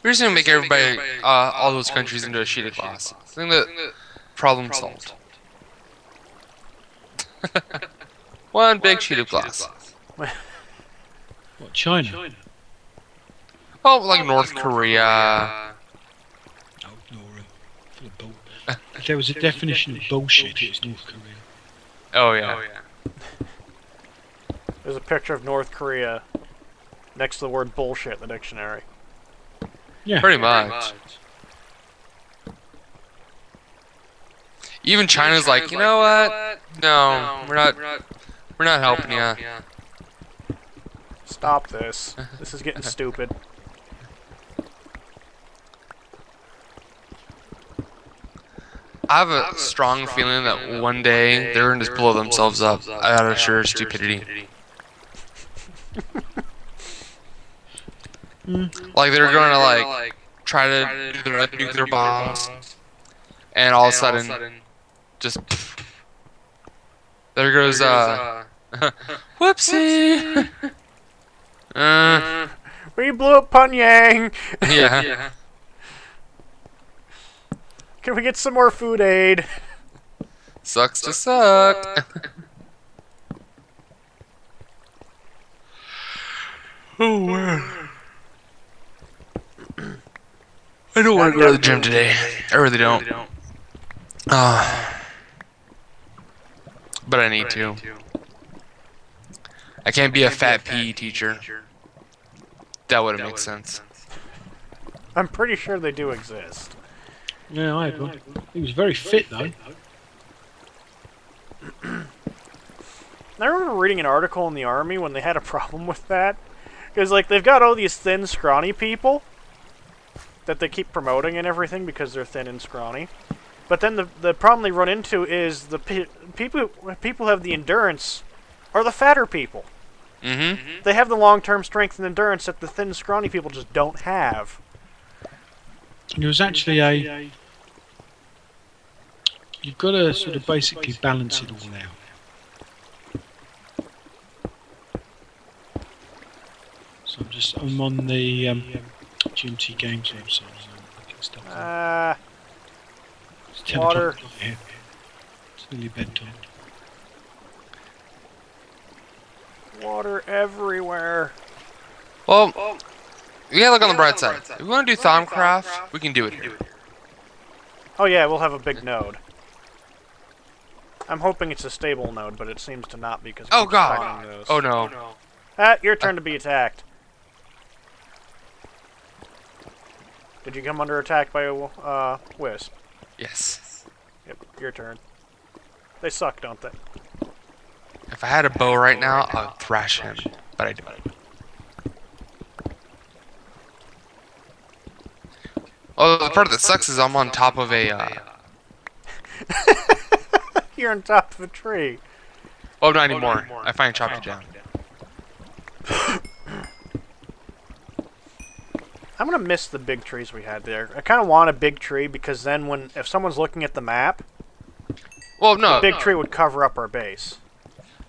[SPEAKER 3] We're just gonna make everybody, all those countries into a sheet of glass. I think that problem solved. One big sheet of glass.
[SPEAKER 1] What, China?
[SPEAKER 3] Oh, like North Korea.
[SPEAKER 1] Oh, Nora. Full of bull. If there was a definition of bullshit, it's North Korea.
[SPEAKER 3] Oh yeah.
[SPEAKER 2] There's a picture of North Korea next to the word bullshit in the dictionary.
[SPEAKER 1] Yeah.
[SPEAKER 3] Pretty much. Even China's like, you know what? No, we're not helping you.
[SPEAKER 2] Stop this. This is getting stupid.
[SPEAKER 3] I have a strong feeling that one day they're gonna just blow themselves up out of sheer stupidity. Like they're gonna like try to do their nuclear bombs, and all of a sudden, just there goes whoopsie.
[SPEAKER 2] We blew up Pyongyang!
[SPEAKER 3] Yeah.
[SPEAKER 2] Can we get some more food aid?
[SPEAKER 3] Sucks to suck. Oh man. I don't want to go to the gym today. I really don't. But I need to. I can't be a fat PE teacher. That wouldn't make sense.
[SPEAKER 2] I'm pretty sure they do exist.
[SPEAKER 1] Yeah, I had one. He was very fit though.
[SPEAKER 2] I remember reading an article in the army when they had a problem with that. Because, like, they've got all these thin, scrawny people. that they keep promoting and everything because they're thin and scrawny. But then the problem they run into is the people who have the endurance are the fatter people.
[SPEAKER 3] Mm-hmm.
[SPEAKER 2] They have the long-term strength and endurance that the thin, scrawny people just don't have.
[SPEAKER 1] It was actually a... You've got to sort of basically balance it all out. So I'm on the GMT Games website. So I'm looking stuff up. It's 10
[SPEAKER 2] water.
[SPEAKER 1] o'clock here. It's nearly bedtime.
[SPEAKER 2] Water everywhere.
[SPEAKER 3] Well, we gotta look on the bright side. If we want to do Thaumcraft, we can do it here.
[SPEAKER 2] Oh yeah, we'll have a big node. I'm hoping it's a stable node, but it seems to not because.
[SPEAKER 3] Oh god! Oh no!
[SPEAKER 2] Your turn to be attacked. Did you come under attack by a wisp?
[SPEAKER 3] Yes.
[SPEAKER 2] Yep, your turn. They suck, don't they?
[SPEAKER 3] If I had a bow right now, I would thrash him, but I don't. Oh, the part that sucks is I'm on top of a.
[SPEAKER 2] You're on top of a tree.
[SPEAKER 3] Oh, not anymore. I finally chopped it down.
[SPEAKER 2] I'm gonna miss the big trees we had there. I kind of want a big tree because then if someone's looking at the map,
[SPEAKER 3] well, no,
[SPEAKER 2] the big tree would cover up our base.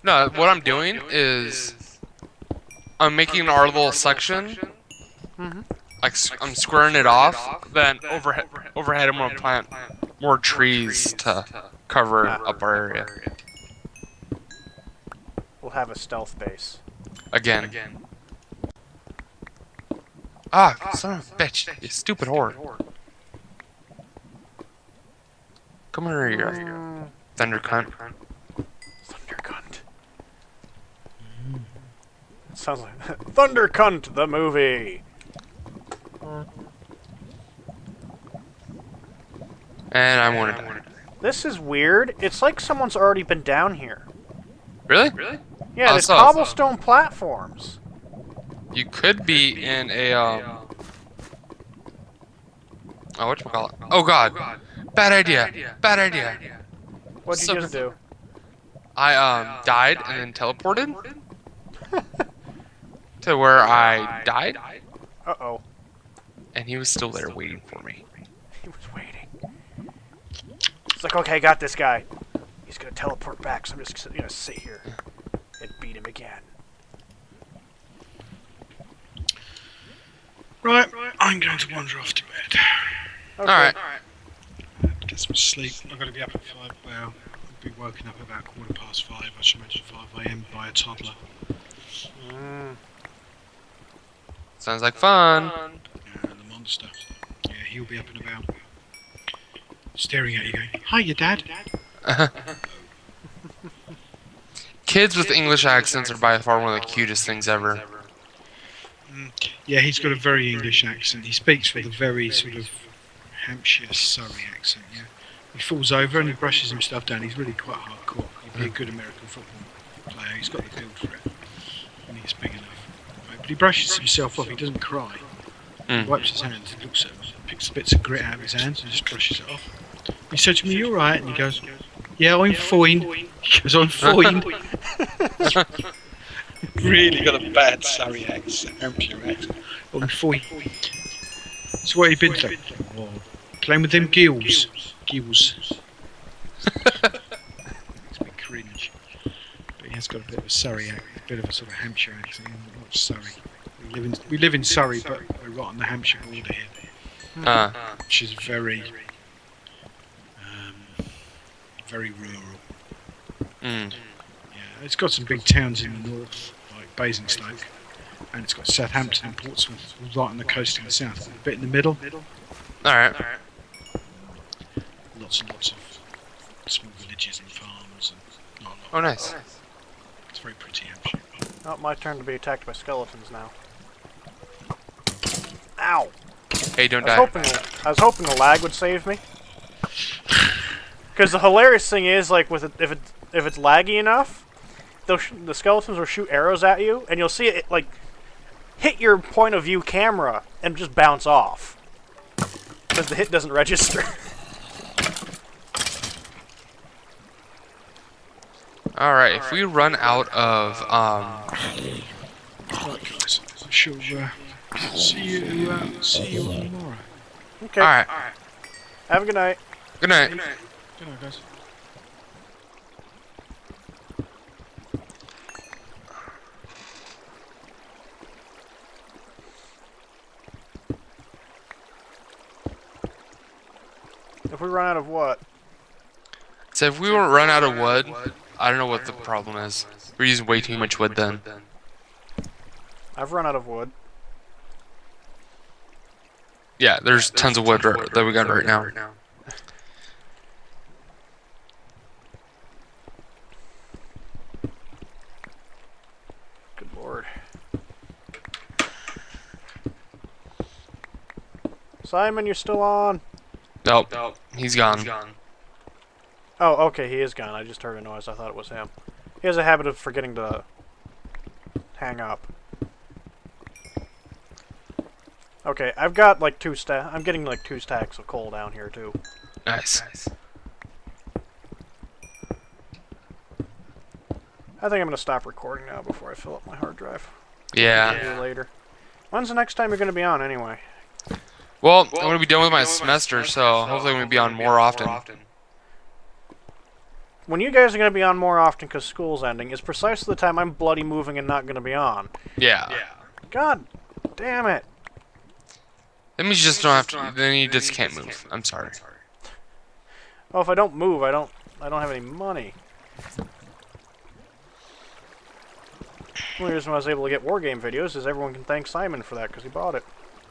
[SPEAKER 3] No, what I'm doing is I'm making our little section. Like I'm squaring it off. Then overhead, I'm gonna plant more trees to cover up our area.
[SPEAKER 2] We'll have a stealth base.
[SPEAKER 3] Again. Ah, son of a bitch! You stupid whore. Come here, you thunder cunt.
[SPEAKER 2] Thunder cunt. It sounds like Thunder Cunt, the movie.
[SPEAKER 3] And I wanted to.
[SPEAKER 2] This is weird. It's like someone's already been down here.
[SPEAKER 3] Really?
[SPEAKER 2] Yeah, there's cobblestone platforms.
[SPEAKER 3] You could be in a oh, whatchamacallit? Oh god. Bad idea. Bad idea.
[SPEAKER 2] What'd you just do?
[SPEAKER 3] I died and then teleported to where I died.
[SPEAKER 2] Uh-oh.
[SPEAKER 3] And he was still there waiting for me.
[SPEAKER 2] He was waiting. It's like, okay, I got this guy. He's gonna teleport back, so I'm just gonna sit here and beat him again.
[SPEAKER 1] Right, I'm going to wander off to bed.
[SPEAKER 2] Okay.
[SPEAKER 3] Alright.
[SPEAKER 1] Get some sleep. I've got to be up at 5. Well, I'll be woken up about 5:15. I should imagine 5 AM by a toddler.
[SPEAKER 3] Sounds like fun.
[SPEAKER 1] Yeah, the monster. Yeah, he'll be up and about. Staring at you going, "Hiya, Dad."
[SPEAKER 3] Kids with English accents are by far one of the cutest things ever.
[SPEAKER 1] Yeah, he's got a very English accent. He speaks with a very sort of Hampshire, Surrey accent, yeah. He falls over and he brushes himself down. He's really quite hardcore. He'd be a good American football player. He's got the build for it. And he's big enough. Right, but he brushes himself off. He doesn't cry. He wipes his hands, he looks at him, picks bits of grit out of his hands and just brushes it off. He said to me, "You alright?" And he goes, "Yeah, I'm fine." He goes, "I'm fine." Really got a bad Surrey accent, Hampshire accent. I'm fine. So what have you been doing? Oh, playing with them gills. Gills. Makes me cringe. But he has got a bit of a Surrey accent, a bit of a sort of Hampshire accent. Not Surrey. We live in Surrey, but we're right on the Hampshire border here. Which is very rural. Yeah, it's got some big towns in the north, like Basingstoke, and it's got Southampton and Portsmouth, right on the coast in the south. A bit in the middle.
[SPEAKER 3] Alright.
[SPEAKER 1] Lots and lots of small villages and farms and not a lot.
[SPEAKER 3] Oh, nice.
[SPEAKER 1] It's very pretty, Hampshire.
[SPEAKER 2] Oh, my turn to be attacked by skeletons now. Ow!
[SPEAKER 3] Hey, don't die.
[SPEAKER 2] I was hoping the lag would save me. Because the hilarious thing is, like, with if it's laggy enough, the skeletons will shoot arrows at you, and you'll see it like hit your point of view camera and just bounce off. Because the hit doesn't register.
[SPEAKER 3] Alright, if we run out of,
[SPEAKER 1] Right, guys. I shall see you tomorrow.
[SPEAKER 2] Okay.
[SPEAKER 3] alright.
[SPEAKER 2] Have a good night.
[SPEAKER 3] Good night.
[SPEAKER 1] Good night, guys.
[SPEAKER 2] If we run out of what?
[SPEAKER 3] So if we won't run out of wood, I don't know what the problem is. We're using way too much wood then.
[SPEAKER 2] I've run out of wood.
[SPEAKER 3] Yeah, there's tons of wood that we got right now.
[SPEAKER 2] Good lord. Simon, you're still on.
[SPEAKER 3] Nope, he's gone.
[SPEAKER 2] Oh, okay, he is gone. I just heard a noise. I thought it was him. He has a habit of forgetting to hang up. Okay, I've got like I'm getting like 2 stacks of coal down here too.
[SPEAKER 3] Nice.
[SPEAKER 2] I think I'm gonna stop recording now before I fill up my hard drive.
[SPEAKER 3] Yeah.
[SPEAKER 2] Later. When's the next time you're gonna be on anyway?
[SPEAKER 3] Well, I'm gonna be done with my semester, so hopefully I'm gonna be on more often.
[SPEAKER 2] When you guys are gonna be on more often because school's ending is precisely the time I'm bloody moving and not gonna be on.
[SPEAKER 3] Yeah.
[SPEAKER 2] God damn it.
[SPEAKER 3] That means you just don't have to. Then you just can't move. I'm sorry.
[SPEAKER 2] Oh, if I don't move, I don't have any money. The only reason I was able to get wargame videos is everyone can thank Simon for that because he bought it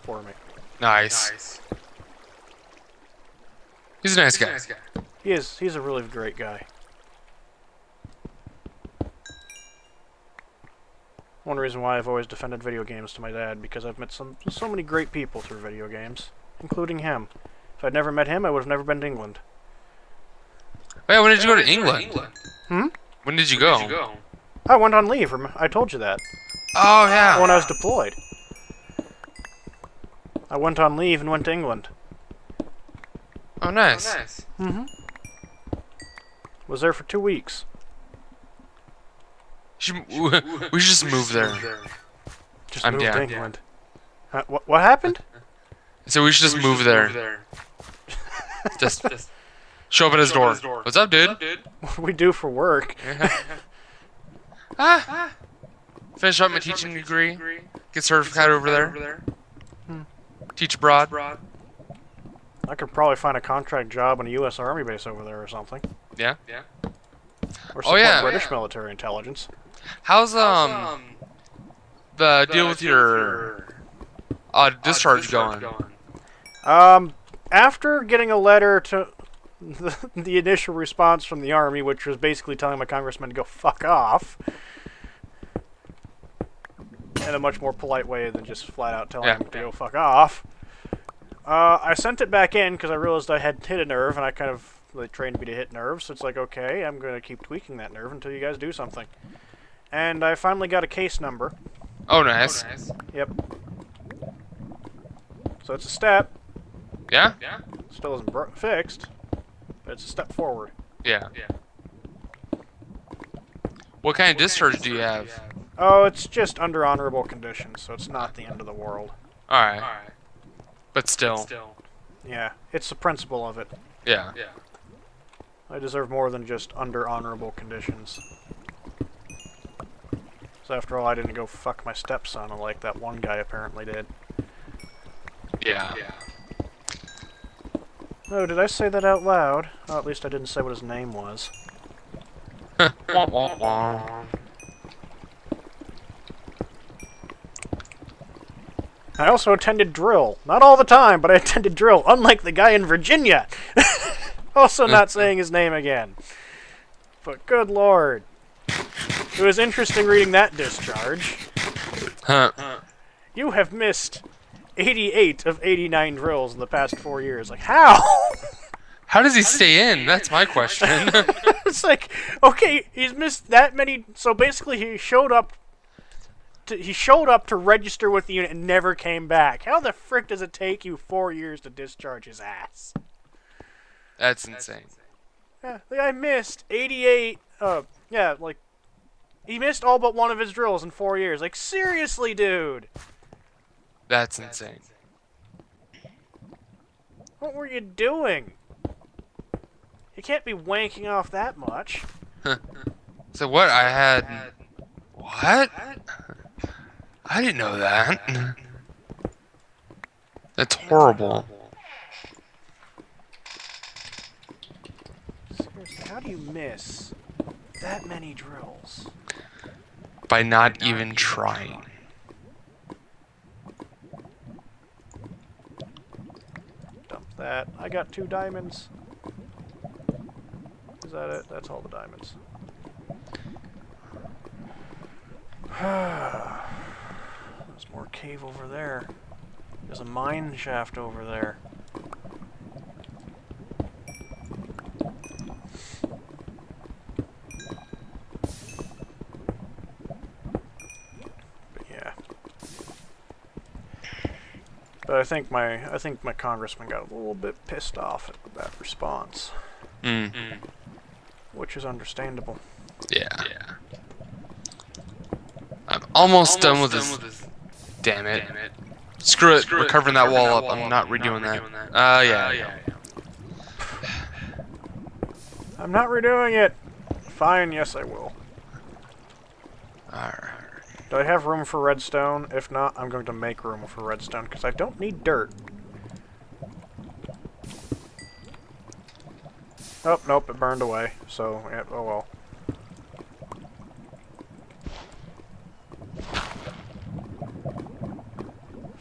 [SPEAKER 2] for me.
[SPEAKER 3] Nice. He's a nice guy.
[SPEAKER 2] He is. He's a really great guy. One reason why I've always defended video games to my dad, because I've met so many great people through video games, including him. If I'd never met him, I would have never been to England.
[SPEAKER 3] Wait, when did you go to England?
[SPEAKER 2] Hmm?
[SPEAKER 3] When did you go?
[SPEAKER 2] I went on leave. I told you that.
[SPEAKER 3] Oh, yeah.
[SPEAKER 2] When I was deployed. I went on leave and went to England.
[SPEAKER 3] Oh, nice.
[SPEAKER 2] Mm-hmm. Was there for 2 weeks.
[SPEAKER 3] We should just move there.
[SPEAKER 2] Just
[SPEAKER 3] I'm
[SPEAKER 2] moved
[SPEAKER 3] down.
[SPEAKER 2] to England. What happened?
[SPEAKER 3] So we should just move there. Just show up at his door. What's up, dude?
[SPEAKER 2] What do we do for work?
[SPEAKER 3] Finish up my teaching degree. Get certified over there. Teach abroad.
[SPEAKER 2] I could probably find a contract job in a U.S. Army base over there or something.
[SPEAKER 3] Yeah.
[SPEAKER 2] Or support
[SPEAKER 3] yeah.
[SPEAKER 2] British military intelligence.
[SPEAKER 3] How's the deal with your discharge going?
[SPEAKER 2] After getting a letter to the initial response from the Army, which was basically telling my congressman to go fuck off, in a much more polite way than just flat out telling him to go fuck off, I sent it back in because I realized I had hit a nerve, and I kind of trained me to hit nerves, so it's like, okay, I'm going to keep tweaking that nerve until you guys do something. And I finally got a case number.
[SPEAKER 3] Oh, nice.
[SPEAKER 2] Yep. So it's a step.
[SPEAKER 3] Yeah?
[SPEAKER 2] Still isn't fixed, but it's a step forward.
[SPEAKER 3] Yeah. What kind of discharge do you have?
[SPEAKER 2] Oh, it's just under honorable conditions, so it's not the end of the world.
[SPEAKER 3] Alright. But still.
[SPEAKER 2] Yeah, it's the principle of it.
[SPEAKER 3] Yeah.
[SPEAKER 2] I deserve more than just under honorable conditions. So after all, I didn't go fuck my stepson like that one guy apparently did.
[SPEAKER 3] Yeah.
[SPEAKER 2] Oh, did I say that out loud? Oh, at least I didn't say what his name was. I also attended drill. Not all the time, but I attended drill, unlike the guy in Virginia. Also not saying his name again. But good lord. It was interesting reading that discharge. You have missed 88 of 89 drills in the past 4 years. Like, how?
[SPEAKER 3] How does he stay in? That's my question.
[SPEAKER 2] It's like, okay, he's missed that many. So basically, he showed up he showed up to register with the unit and never came back. How the frick does it take you 4 years to discharge his ass?
[SPEAKER 3] That's insane.
[SPEAKER 2] Yeah, the guy missed 88. Yeah, like he missed all but one of his drills in 4 years. Like seriously, dude.
[SPEAKER 3] That's insane.
[SPEAKER 2] What were you doing? You can't be wanking off that much.
[SPEAKER 3] So what? I had... What? I didn't know that. That's horrible.
[SPEAKER 2] Seriously, how do you miss that many drills?
[SPEAKER 3] By not even trying.
[SPEAKER 2] Dump that. I got 2 diamonds. Is that it? That's all the diamonds. There's more cave over there. There's a mine shaft over there. But yeah. But I think my congressman got a little bit pissed off at that response. Which is understandable.
[SPEAKER 3] Yeah. I'm almost done with this. Damn it. Screw it. We're covering that wall up. I'm not redoing that. Yeah.
[SPEAKER 2] I'm not redoing it. Fine, yes I will.
[SPEAKER 3] Alright.
[SPEAKER 2] Do I have room for redstone? If not, I'm going to make room for redstone, because I don't need dirt. Oh, nope, it burned away. So, yeah, oh well.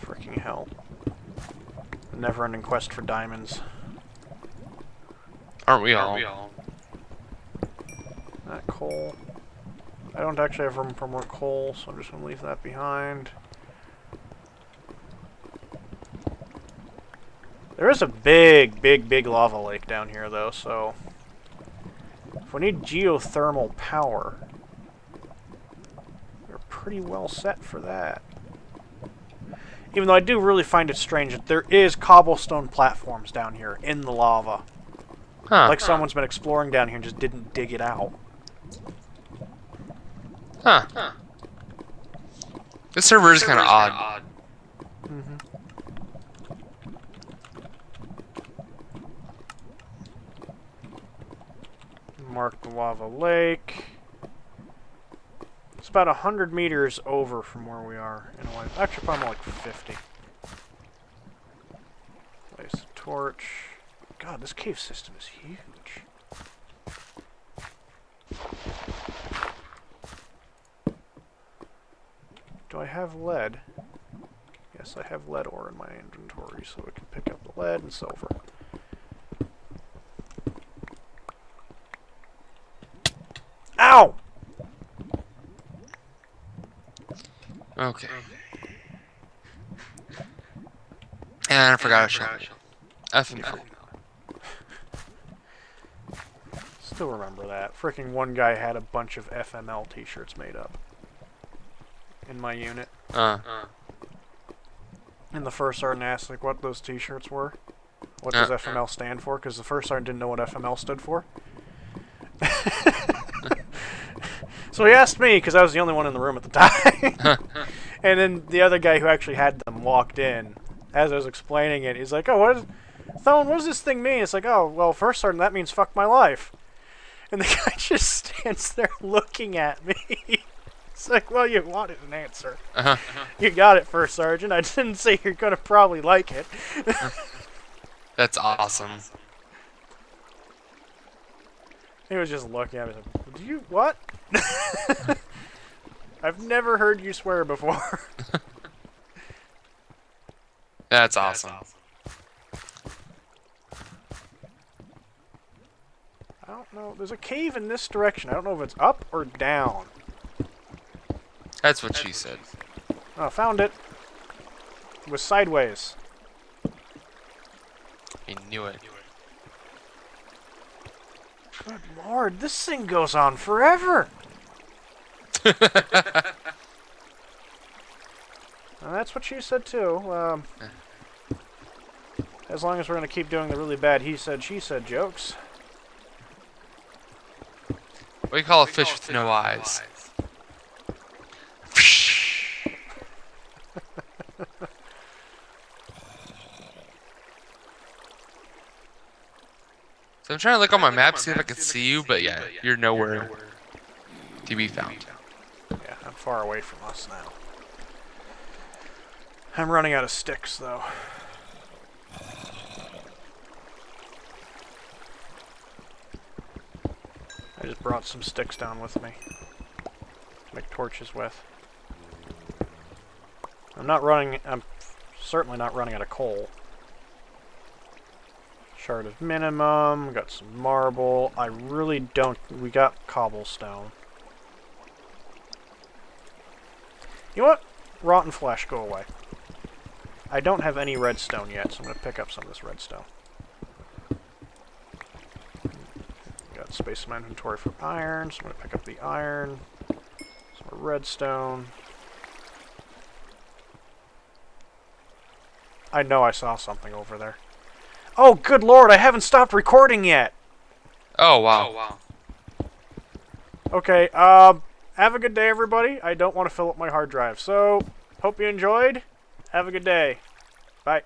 [SPEAKER 2] Freaking hell. The never-ending quest for diamonds.
[SPEAKER 3] Aren't we all?
[SPEAKER 2] That coal. I don't actually have room for more coal, so I'm just going to leave that behind. There is a big lava lake down here, though, so... If we need geothermal power, we're pretty well set for that. Even though I do really find it strange that there is cobblestone platforms down here in the lava. Like someone's been exploring down here and just didn't dig it out.
[SPEAKER 3] This server is kind of odd.
[SPEAKER 2] Mark the lava lake. It's about 100 meters over from where we are in a way. Actually, probably more like 50. Place a torch. God, this cave system is huge. Do I have lead? Yes, I have lead ore in my inventory, so we can pick up the lead and silver. Ow!
[SPEAKER 3] Okay. And I forgot a shovel. FML.
[SPEAKER 2] Still remember that. Frickin' one guy had a bunch of FML t-shirts made up. In my unit. And the first sergeant asked like what those t-shirts were. What does FML stand for? Because the first sergeant didn't know what FML stood for. So he asked me, because I was the only one in the room at the time. And then the other guy who actually had them walked in. As I was explaining it, he's like, oh, Thone, what does this thing mean? It's like, oh, well, first sergeant, that means fuck my life. And the guy just stands there looking at me. It's like, well, you wanted an answer. You got it, first sergeant. I didn't say you're going to probably like it.
[SPEAKER 3] That's awesome.
[SPEAKER 2] He was just looking at me like, do you, what? I've never heard you swear before.
[SPEAKER 3] That's awesome.
[SPEAKER 2] I don't know. There's a cave in this direction. I don't know if it's up or down.
[SPEAKER 3] That's what she said.
[SPEAKER 2] Oh, found it. It was sideways.
[SPEAKER 3] I knew it.
[SPEAKER 2] Good lord, this thing goes on forever. And that's what she said too. As long as we're going to keep doing the really bad he said, she said jokes.
[SPEAKER 3] What do you call a fish with no eyes? So I'm trying to look on my map, see if I can see you, but yeah, you're nowhere to be found.
[SPEAKER 2] Yeah, I'm far away from us now. I'm running out of sticks, though. I just brought some sticks down with me to make torches with. I'm certainly not running out of coal. Shard of minimum, got some marble. I really don't... We got cobblestone. You know what? Rotten flesh, go away. I don't have any redstone yet, so I'm going to pick up some of this redstone. Got space in my inventory for iron, so I'm going to pick up the iron. Some more redstone. I know I saw something over there. Oh, good lord, I haven't stopped recording yet!
[SPEAKER 3] Oh, wow.
[SPEAKER 2] Okay, have a good day, everybody. I don't want to fill up my hard drive, so hope you enjoyed. Have a good day. Bye.